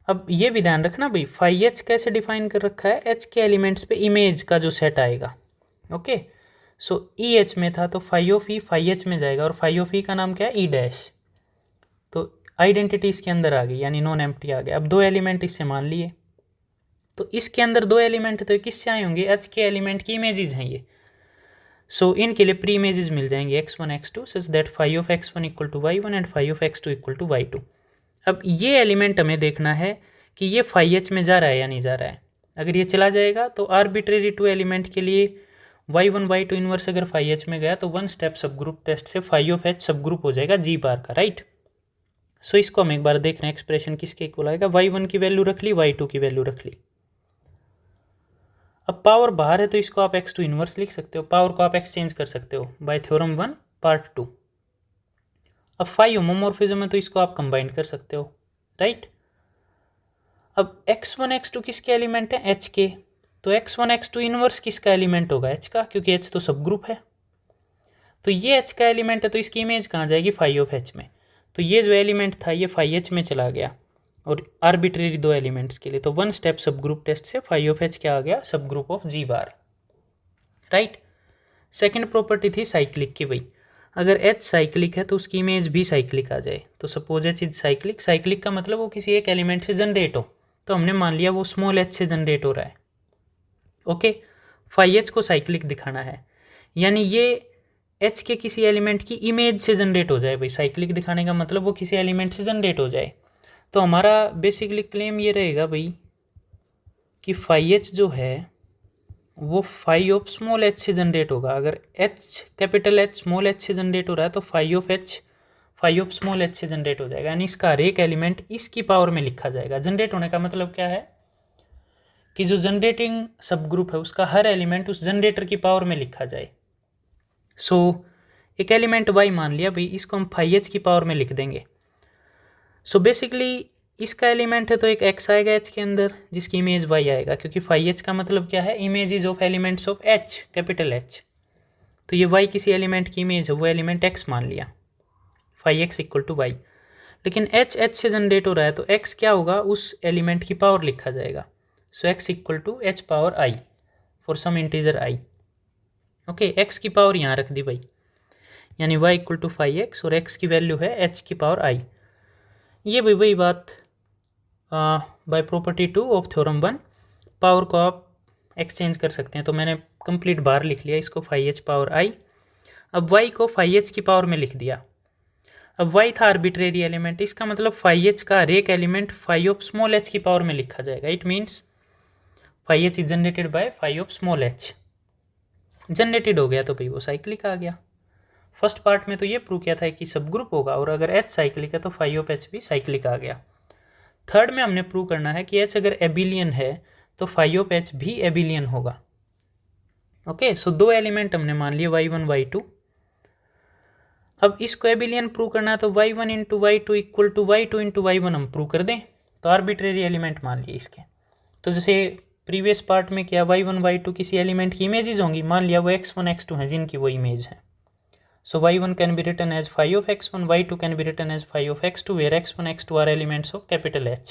अब ये भी ध्यान रखना भाई फाई एच कैसे डिफाइन कर रखा है, एच के एलिमेंट्स पे इमेज का जो सेट आएगा। ओके, सो ई एच में था तो phi of E phi H में जाएगा, और फाई ऑफ ई का नाम क्या है ई डैश। तो आइडेंटिटी इसके अंदर आ गई यानी नॉन एम्प्टी आ गया। अब 2 एलिमेंट इससे मान लिए, तो इसके अंदर 2 एलिमेंट तो किससे आए होंगे, एच के एलिमेंट की इमेजेस हैं ये। सो इनके लिए प्री इमेजेस मिल जाएंगे x1 x2 such that phi of x1 equal to y1 and phi of x2 equal to y2। अब ये एलिमेंट हमें देखना है कि ये फाई एच में जा रहा है या नहीं जा रहा है। अगर ये चला जाएगा तो आर्बिट्रेरी 2 एलिमेंट के लिए y1 y2 इनवर्स अगर फाई एच में गया तो 1 स्टेप सब ग्रुप टेस्ट से फाई ऑफ एच सब ग्रुप हो जाएगा जी बार का, राइट। सो इसको हम एक बार देख रहे हैं एक्सप्रेशन किसके इक्वल आएगा, y1 की वैल्यू रख ली, y2 की वैल्यू रख ली। अब पावर बाहर है तो इसको आप x2 इनवर्स लिख सकते हो, पावर को आप एक्सचेंज कर सकते हो बाय थ्योरम 1 पार्ट 2। अब फाई होमोमॉर्फिज्म है तो इसको आप कंबाइन कर सकते हो, राइट। अब x1 x2 किसके एलिमेंट है, h के, तो x1 x2 इनवर्स किसका एलिमेंट होगा, h का, क्योंकि h तो सब ग्रुप है। तो ये h का एलिमेंट है तो इसकी इमेज कहाँ जाएगी, फाई ऑफ h में। तो ये जो एलिमेंट था ये फाई h में चला गया और आर्बिट्रेरी 2 एलिमेंट्स के लिए, तो 1 स्टेप सब ग्रुप टेस्ट से फाई ऑफ h क्या आ गया, sub group of G bar, right. Second property थी साइक्लिक की, भाई अगर h साइक्लिक है तो उसकी इमेज भी साइक्लिक आ जाए। तो suppose h is cyclic, cyclic का मतलब वो किसी एक एलिमेंट से जनरेट हो, तो हमने मान लिया वो स्मॉल h से जनरेट हो रहा है। ओके, फाई h को साइक्लिक दिखाना है यानी ये h के किसी एलिमेंट की इमेज से जनरेट हो जाए। भाई साइक्लिक दिखाने का मतलब वो किसी एलिमेंट से जनरेट हो जाए। तो हमारा बेसिकली क्लेम ये रहेगा भाई कि फाई h जो है वो फाई ऑफ स्मॉल एच से जनरेट होगा। अगर H capital H small H से जनरेट हो रहा है तो फाई ऑफ स्मॉल एच से जनरेट हो जाएगा, यानी इसका हर एक एलिमेंट इसकी पावर में लिखा जाएगा। जनरेट होने का मतलब क्या है कि जो जनरेटिंग सब ग्रुप है उसका हर एलिमेंट उस जनरेटर की पावर में लिखा जाए। सो एक एलिमेंट वाई मान लिया भाई, इसको हम फाई एच की पावर में लिख देंगे। सो बेसिकली इसका एलिमेंट है तो एक एक्स आएगा एच के अंदर जिसकी इमेज वाई आएगा, क्योंकि फाई एच का मतलब क्या है, images of elements of H, capital H. तो ये वाई किसी एलिमेंट की इमेज है, वो एलिमेंट एक्स मान लिया, phi X equal to Y. लेकिन एच से जनरेट हो रहा है तो एक्स क्या होगा, उस एलिमेंट की पावर लिखा जाएगा। So X equal to H power I for some integer I. Okay, X की पावर यहाँ रख दी भाई, यानी Y equal to phi X और एक्स की वैल्यू है एच की पावर आई। ये भी वही बात by property 2 of theorem 1, power को आप एक्सचेंज कर सकते हैं। तो मैंने कंप्लीट बार लिख लिया इसको, फाई एच पावर आई। अब वाई को फाई एच की पावर में लिख दिया। अब वाई था आर्बिट्रेरी एलिमेंट, इसका मतलब फाई एच का हर एक element phi of small H की पावर में लिखा जाएगा। It means phi H is generated by phi of small H. Generated हो गया तो भाई वो साइक्लिक आ गया। फर्स्ट पार्ट में तो ये प्रूव किया था कि सब ग्रुप होगा, और अगर एच साइक्लिक है तो फाई ऑफ एच भी साइक्लिक आ गया। थर्ड में हमने प्रूव करना है कि एच अगर एबिलियन है तो फाई ऑफ एच भी एबिलियन होगा। ओके, सो दो एलिमेंट हमने मान लिए y1 y2। अब इसको एबिलियन प्रूव करना है तो y1 into y2 equal to y2 into y1 हम प्रूव कर दें, तो आर्बिट्रेरी एलिमेंट मान लिए इसके। तो जैसे प्रीवियस पार्ट में क्या y1 y2 किसी एलिमेंट की इमेजेस होंगी, मान लिया वो x1 x2 हैं जिनकी वो इमेज है। So y1 can be written as phi of x1, y2 can be written as phi of x2, where x1, x2 are elements of capital H.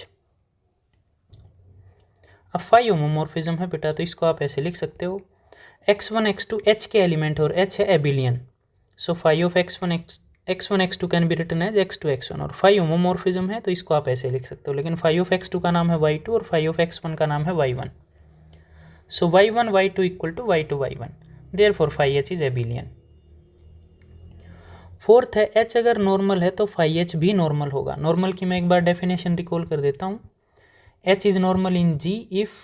अब फाई होमोमॉर्फिज्म है बेटा, तो इसको आप ऐसे लिख सकते हो, x1 x2 h के एलिमेंट और h है abelian. So phi of x1 x2 can be written as x2 x1, और फाई होमोमॉर्फिज्म है तो इसको आप ऐसे लिख सकते हो, लेकिन फाई ऑफ x2 का नाम है y2 और फाई ऑफ x1 का नाम है y1। So y1 y2 equal to y2 y1, therefore phi h is abelian. Fourth है एच अगर नॉर्मल है तो फाई एच भी नॉर्मल होगा। नॉर्मल की मैं एक बार डेफिनेशन रिकॉल कर देता हूँ। H is normal in G if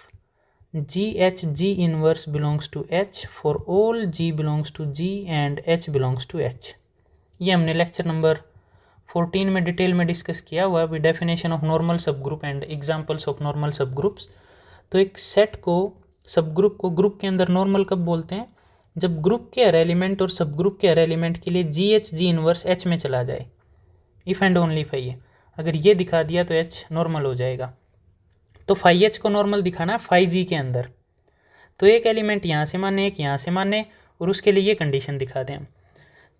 G H G inverse belongs to H for all G belongs to G and H belongs to H. ये हमने लेक्चर नंबर 14 में डिटेल में डिस्कस किया हुआ है, डेफिनेशन ऑफ नॉर्मल सब group and examples of normal सब groups. तो एक सेट को, सब ग्रुप को ग्रुप के अंदर नॉर्मल कब बोलते हैं, जब ग्रुप के हर एलिमेंट और सब ग्रुप के हर एलिमेंट के लिए जी एच जी इनवर्स एच में चला जाए, इफ़ एंड ओनली फाई है। अगर ये दिखा दिया तो एच नॉर्मल हो जाएगा। तो फाई एच को नॉर्मल दिखाना है फाई जी के अंदर, तो एक एलिमेंट यहाँ से माने, एक यहाँ से माने, और उसके लिए ये कंडीशन दिखा दें हम।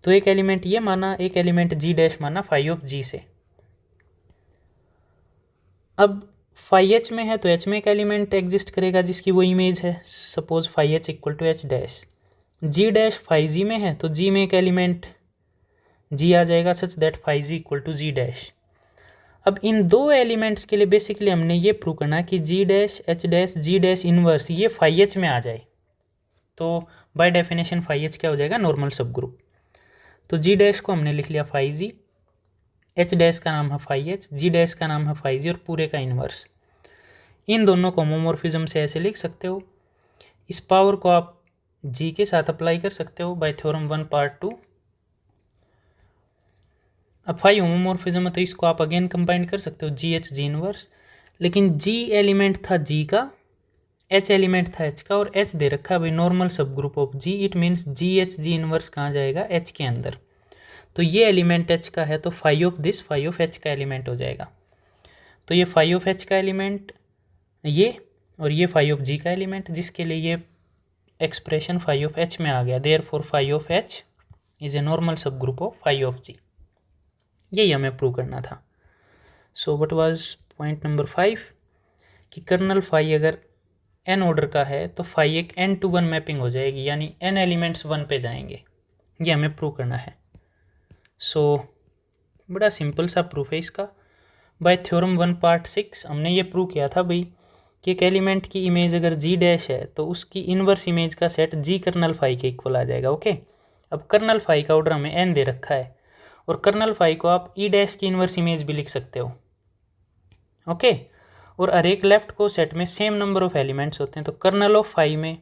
तो एक एलिमेंट ये माना, एक एलिमेंट जी डैश माना फाई ऑफ जी से। अब फाई एच में है तो एच में एक एलिमेंट एग्जिस्ट करेगा जिसकी वो इमेज है, suppose phi H equal to H dash. G dash phi G में है तो जी में एक एलिमेंट जी आ जाएगा such that phi G equal to G dash. अब इन दो एलिमेंट्स के लिए बेसिकली हमने ये प्रूव करना है कि जी dash H dash G dash inverse ये फाई एच में आ जाए, तो बाय डेफिनेशन फाई एच क्या हो जाएगा, नॉर्मल सब ग्रुप। तो जी डैश को हमने लिख लिया फाई जी, एच डैश का नाम है फाई एच, जी डैश का नाम है फाई जी, और पूरे का इनवर्स। इन दोनों को होमोमॉर्फिज्म से ऐसे लिख सकते हो। इस पावर को आप जी के साथ अप्लाई कर सकते हो बाय थ्योरम 1 पार्ट 2। अब फाई होमोमॉर्फिज्म है तो इसको आप अगेन कंबाइन कर सकते हो, जी एच जी इनवर्स। लेकिन जी एलिमेंट था जी का, एच एलिमेंट था एच का, और एच दे रखा है भाई नॉर्मल सब group of G. It means G H G inverse कहाँ जाएगा, एच के अंदर। तो ये एलिमेंट एच का है तो phi of this phi of H का एलिमेंट हो जाएगा। तो ये फाई ऑफ एच का एलिमेंट ये, और ये फाई ऑफ जी का एलिमेंट, जिसके लिए ये एक्सप्रेशन फाई ऑफ एच में आ गया। Therefore phi of H is a normal सब group of phi of G. यही हमें प्रूव करना था। So what was point number 5, कि कर्नल फाई अगर एन ऑर्डर का है तो फाई एक एन टू वन मैपिंग हो जाएगी, यानी एन एलिमेंट्स वन पे जाएंगे। ये हमें प्रूव करना है। सो बड़ा सिंपल सा प्रूफ है इसका। बाय थ्योरम 1 पार्ट 6 हमने ये प्रूव किया था भाई कि एक एलिमेंट की इमेज अगर जी डैश है तो उसकी इनवर्स इमेज का सेट जी कर्नल फाई के इक्वल आ जाएगा। ओके, अब कर्नल फाई का ऑर्डर हमें एन दे रखा है, और कर्नल फाई को आप ई डैश की इनवर्स इमेज भी लिख सकते हो। ओके, और हर एक लेफ्ट को सेट में सेम नंबर ऑफ एलिमेंट्स होते हैं, तो कर्नल ऑफ फाई में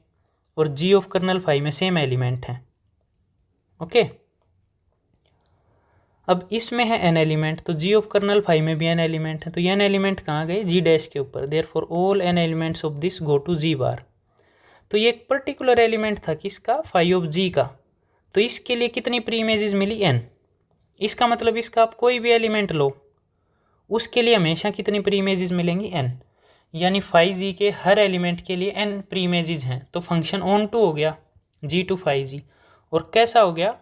और जी ऑफ कर्नल फाई में सेम एलिमेंट हैं। ओके, अब इसमें है n एलिमेंट, तो जी ऑफ कर्नल फाई में भी n एलिमेंट है, तो ये n एलिमेंट कहाँ गए, जी डैश के ऊपर, therefore all n elements of this go to G bar. तो ये एक पर्टिकुलर एलिमेंट था किसका, फाई ऑफ जी का, तो इसके लिए कितनी प्री इमेजेस मिली, n। इसका मतलब इसका आप कोई भी एलिमेंट लो उसके लिए हमेशा कितनी प्री इमेजेस मिलेंगी, n, यानी फाई जी के हर एलिमेंट के लिए n प्री इमेजेस हैं। तो फंक्शन ऑन टू हो गया जी टू फाई जी, और कैसा हो गया,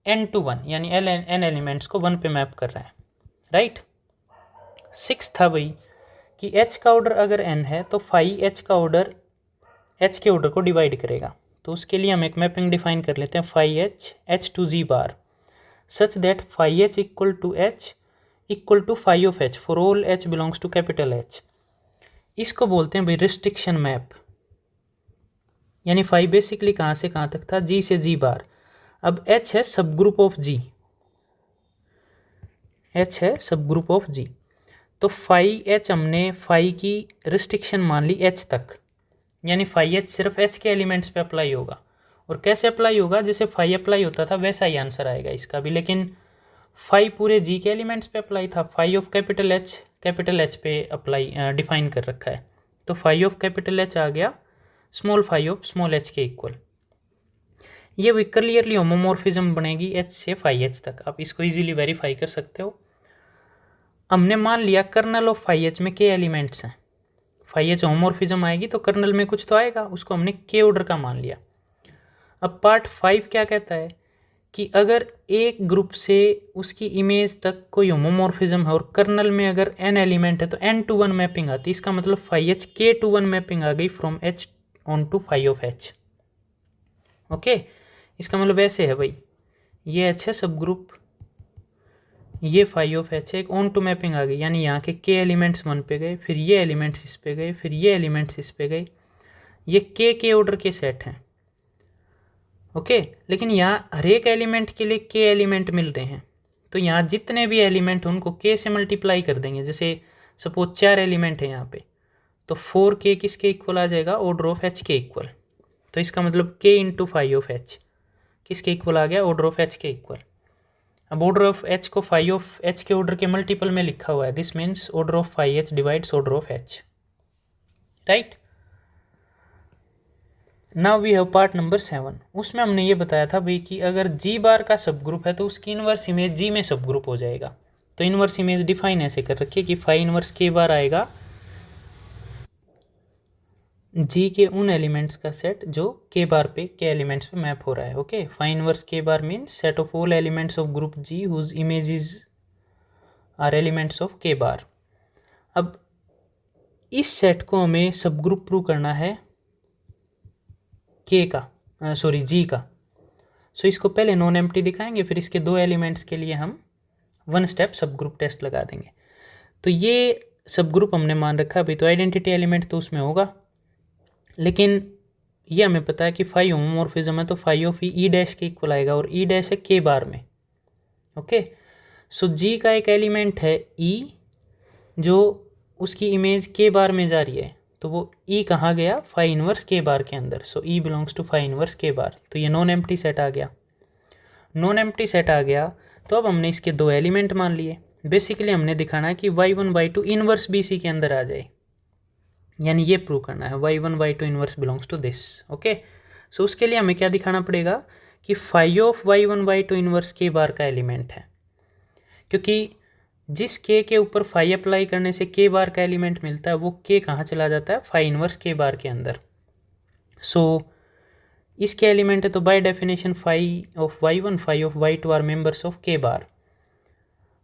n टू 1, यानी n एलिमेंट्स को 1 पे मैप कर रहा है, राइट। 6 था भाई कि h का ऑर्डर अगर n है तो फाई h के ऑर्डर को डिवाइड करेगा। तो उसके लिए हम एक मैपिंग डिफाइन कर लेते हैं, phi h to G bar such that phi h equal to phi of h for all h belongs to capital H। इसको बोलते हैं भाई रिस्ट्रिक्शन मैप, यानी फाई बेसिकली कहाँ से कहाँ तक था, जी से जी बार। अब h है सब ग्रुप ऑफ g, h है सब ग्रुप ऑफ g, तो फाई h हमने फाई की रिस्ट्रिक्शन मान ली h तक, यानी फाई h सिर्फ h के एलिमेंट्स पे अप्लाई होगा। और कैसे अप्लाई होगा, जैसे फाई अप्लाई होता था वैसा ही आंसर आएगा इसका भी, लेकिन फाई पूरे जी के एलिमेंट्स पे अप्लाई था, फाई ऑफ कैपिटल H पे अप्लाई डिफाइन कर रखा है। तो फाई ऑफ कैपिटल H आ गया small phi of small h के इक्वल। ये भी क्लियरली होमोमॉर्फिज्म बनेगी h से फाई h तक, आप इसको इजीली वेरीफाई कर सकते हो। हमने मान लिया कर्नल ऑफ फाई h में k एलिमेंट्स हैं, फाई h होमोमॉर्फिज्म आएगी तो कर्नल में कुछ तो आएगा, उसको हमने k ऑर्डर का मान लिया। अब पार्ट 5 क्या कहता है कि अगर एक ग्रुप से उसकी इमेज तक कोई होमोमॉर्फिज्म है और कर्नल में अगर n एलिमेंट है तो n टू 1 मैपिंग आती है। इसका मतलब phi h k to 1 mapping आ गई from h onto phi of h। Okay, इसका मतलब ऐसे है भाई, ये h है सब ग्रुप, ये फाई ऑफ h है, एक ऑन टू मैपिंग आ गई, यानी यहाँ के k एलिमेंट्स 1 पे गए, फिर ये एलिमेंट्स इस पे गए, फिर ये एलिमेंट्स इस पे गए, ये k ऑर्डर के सेट हैं। ओके, लेकिन यहाँ हर एक एलिमेंट के लिए k एलिमेंट मिल रहे हैं, तो यहाँ जितने भी एलिमेंट उनको k से मल्टीप्लाई कर देंगे। जैसे सपोज 4 एलिमेंट है यहाँ पे, तो 4k किसके इक्वल आ जाएगा, ऑर्डर ऑफ h के इक्वल। तो इसका मतलब k into phi of h किसके इक्वल आ गया, ऑर्डर ऑफ h के इक्वल। अब ऑर्डर ऑफ h को फाई ऑफ h के ऑर्डर के मल्टीपल में लिखा हुआ है, this means order of phi h divides order of h, right. Now we have part number 7। उसमें हमने ये बताया था भाई कि अगर जी बार का सब ग्रुप है तो उसकी इन्वर्स इमेज जी में सब ग्रुप हो जाएगा। तो इन्वर्स इमेज डिफाइन ऐसे कर रखी है कि फाई इन्वर्स के बार आएगा जी के उन एलिमेंट्स का सेट जो के बार पे के एलिमेंट्स पे मैप हो रहा है। Okay, phi inverse K bar means set of all elements of group G whose images are elements of K bar. अब इस सेट को हमें सब ग्रुप प्रूव करना है के का, सॉरी जी का। सो इसको पहले नॉन एम्प्टी दिखाएंगे, फिर इसके 2 एलिमेंट्स के लिए हम 1 स्टेप सब ग्रुप टेस्ट लगा देंगे। तो ये सब ग्रुप हमने मान रखा है भाई, तो आइडेंटिटी एलिमेंट तो उसमें होगा, लेकिन ये हमें पता है कि फाई होमोमॉर्फिज्म है तो फाई ऑफ ई डैश के इक्वल आएगा, और ई डैश है के बार में। ओके, सो जी का एक एलिमेंट है ई जो उसकी इमेज के बार में जा रही है, तो वो ई कहाँ गया, फाई इनवर्स के बार के अंदर। सो ई belongs to phi inverse K bar, तो ये नॉन एम्प्टी सेट आ गया। नॉन एम्प्टी सेट आ गया तो अब हमने इसके 2 एलिमेंट मान लिए। बेसिकली हमने दिखाना है कि y1 y2 inverse B C के अंदर आ जाए, यानी ये प्रूव करना है y1 y2 inverse belongs to this. Okay, so उसके लिए हमें क्या दिखाना पड़ेगा कि phi of y1 y2 inverse K bar का एलिमेंट है, क्योंकि जिस के ऊपर फाई अप्लाई करने से के बार का एलिमेंट मिलता है वो के कहाँ चला जाता है, फाई इनवर्स के बार के अंदर। सो इसके एलिमेंट है तो by definition phi of y1 phi of y2 are members of K bar.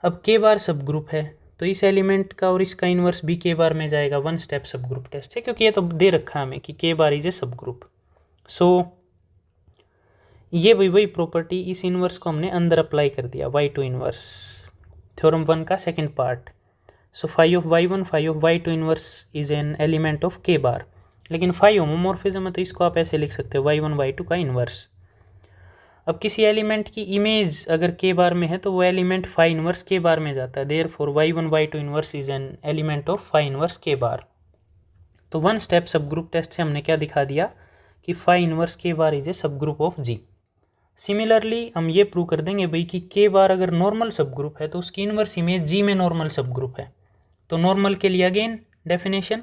अब के बार सब ग्रुप है तो इस एलिमेंट का और इसका इन्वर्स भी के बार में जाएगा। 1 स्टेप सब ग्रुप टेस्ट है, क्योंकि ये तो दे रखा है हमें कि के bar is a subgroup. सो ये वही प्रॉपर्टी इस इन्वर्स को हमने अंदर अप्लाई कर दिया, y2 इन्वर्स थ्योरम 1 का second part. So phi of y1 phi of y2 inverse is an element of K bar, लेकिन फाई होमोमॉर्फिज्म है तो इसको आप ऐसे लिख सकते हो y1 y2 का इन्वर्स। अब किसी एलिमेंट की इमेज अगर के बार में है तो वो element phi inverse K bar में जाता है, therefore y1 y2 inverse is an element of phi inverse K bar. तो 1 स्टेप सब ग्रुप टेस्ट से हमने क्या दिखा दिया कि phi inverse K bar is a सब ग्रुप ऑफ जी। सिमिलरली हम ये प्रूव कर देंगे भाई कि के बार अगर नॉर्मल सब ग्रुप है तो उसकी इनवर्स इमेज जी में नॉर्मल सब ग्रुप है। तो नॉर्मल के लिए अगेन डेफिनेशन,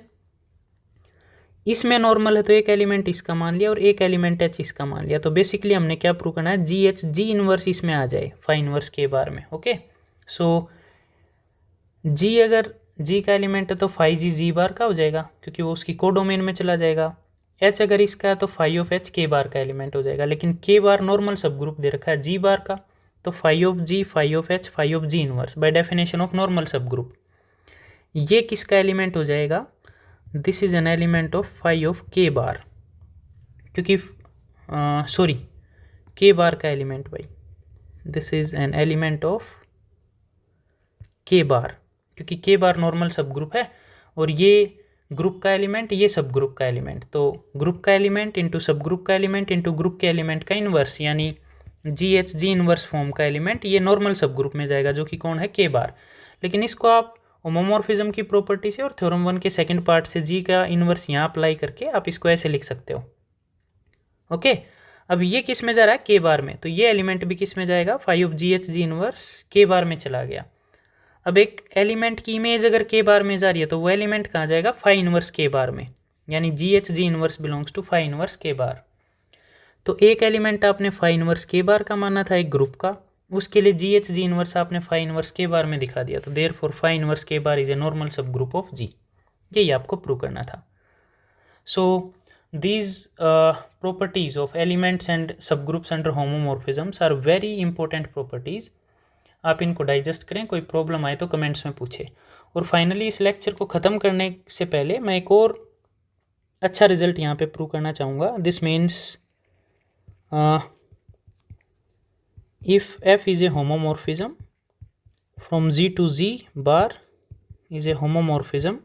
इसमें नॉर्मल है तो एक एलिमेंट इसका मान लिया और एक एलिमेंट एच इसका मान लिया। तो बेसिकली हमने क्या प्रूव करना है, जी एच जी इनवर्स इसमें आ जाए फाई इनवर्स के बार में। ओके, सो जी अगर जी का एलिमेंट है तो फाई जी जी बार का हो जाएगा क्योंकि वो उसकी कोडोमेन में चला जाएगा। एच अगर इसका है तो फाई ऑफ एच के बार का एलिमेंट हो जाएगा, लेकिन के बार नॉर्मल सब ग्रुप दे रखा है जी बार का, तो phi of G, phi of H, phi of G inverse by definition of normal सब ग्रुप। ये किसका एलिमेंट हो जाएगा, this is an element of phi of K bar, क्योंकि सॉरी के बार का एलिमेंट भाई, this is an element of K bar, क्योंकि के बार नॉर्मल सब ग्रुप है और ये ग्रुप का एलिमेंट, ये सब ग्रुप का एलिमेंट, तो ग्रुप का एलिमेंट इंटू सब ग्रुप का एलिमेंट इंटू ग्रुप के एलिमेंट का इन्वर्स, यानी G H G inverse form का एलिमेंट ये नॉर्मल सब ग्रुप में जाएगा जो कि कौन है, के बार। लेकिन इसको आप होमोमॉर्फिज्म की प्रॉपर्टी से और थ्योरम 1 के सेकंड पार्ट से जी का इन्वर्स यहाँ अप्लाई करके आप इसको ऐसे लिख सकते हो। ओके, अब ये किस में जा रहा है, के बार में, तो ये एलिमेंट भी किस में जाएगा, phi of G H G inverse K bar में चला गया। अब एक एलिमेंट की इमेज अगर के बार में जा रही है तो वो एलिमेंट कहाँ जाएगा, फाई इनवर्स के बार में, यानी G H G inverse belongs to phi inverse K bar. तो एक एलिमेंट आपने फाई इनवर्स के बार का माना था एक ग्रुप का, उसके लिए जी एच जी इनवर्स आपने फाई इनवर्स के बार में दिखा दिया, तो therefore phi inverse K bar is a normal सब ग्रुप ऑफ जी। यही आपको प्रूव करना था। सो these properties of elements and subgroups under homomorphisms are very important properties। आप इनको डाइजेस्ट करें, कोई प्रॉब्लम आए तो कमेंट्स में पूछे। और फाइनली इस लेक्चर को ख़त्म करने से पहले मैं एक और अच्छा रिजल्ट यहाँ पे प्रूव करना चाहूँगा। This means if F is a homomorphism from G to G bar is a homomorphism,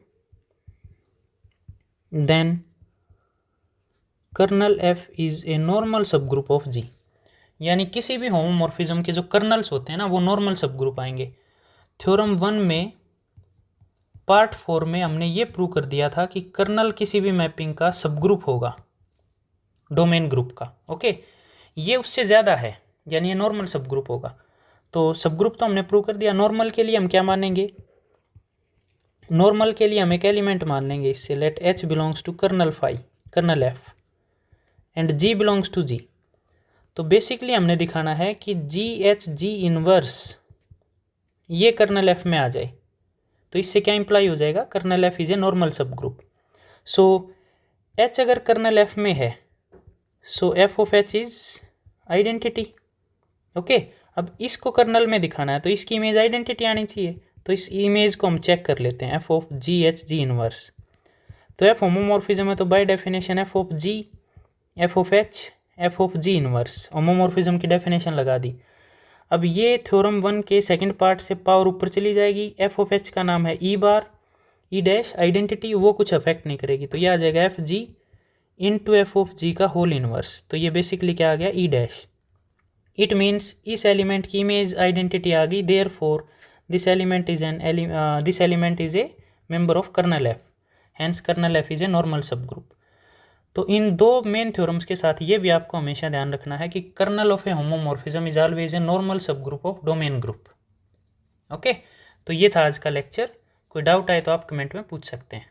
then kernel F is a normal सब ग्रुप ऑफ जी। यानी किसी भी होमोमॉर्फिज्म के जो कर्नल्स होते हैं ना वो नॉर्मल सब ग्रुप आएंगे। थ्योरम 1 में पार्ट 4 में हमने ये प्रूव कर दिया था कि कर्नल किसी भी मैपिंग का सब ग्रुप होगा डोमेन ग्रुप का। ओके, ये उससे ज़्यादा है, यानी ये नॉर्मल सब ग्रुप होगा। तो सब ग्रुप तो हमने प्रूव कर दिया। नॉर्मल के लिए हम क्या मानेंगे, नॉर्मल के लिए हम एक एलिमेंट मान लेंगे इससे, let H belongs to kernel phi, kernel F, and G belongs to G. तो बेसिकली हमने दिखाना है कि जी एच जी इनवर्स ये कर्नल एफ में आ जाए, तो इससे क्या इंप्लाई हो जाएगा, kernel F is a normal सब ग्रुप। सो एच अगर कर्नल एफ में है so F of H is identity. Okay, अब इसको कर्नल में दिखाना है तो इसकी इमेज आइडेंटिटी आनी चाहिए, तो इस इमेज को हम चेक कर लेते हैं, F of G H G inverse. तो एफ होमोमॉर्फिज्म है तो by definition F of G, F of H, F of G inverse, homomorphism की डेफिनेशन लगा दी। अब ये थ्योरम 1 के सेकंड पार्ट से पावर ऊपर चली जाएगी, एफ ऑफ एच का नाम है ई बार, ई डैश आइडेंटिटी, वो कुछ अफेक्ट नहीं करेगी, तो ये आ जाएगा F G into F of G का होल इनवर्स। तो ये बेसिकली क्या आ गया, ई डैश। इट मीन्स इस एलिमेंट की इमेज आइडेंटिटी आ गई, therefore this element is a member of kernel F, hence kernel F is a normal सब ग्रुप। तो इन दो मेन थ्योरम्स के साथ ये भी आपको हमेशा ध्यान रखना है कि kernel of a homomorphism is always a normal सब group of domain group. Okay, तो ये था आज का लेक्चर। कोई डाउट आए तो आप कमेंट में पूछ सकते हैं।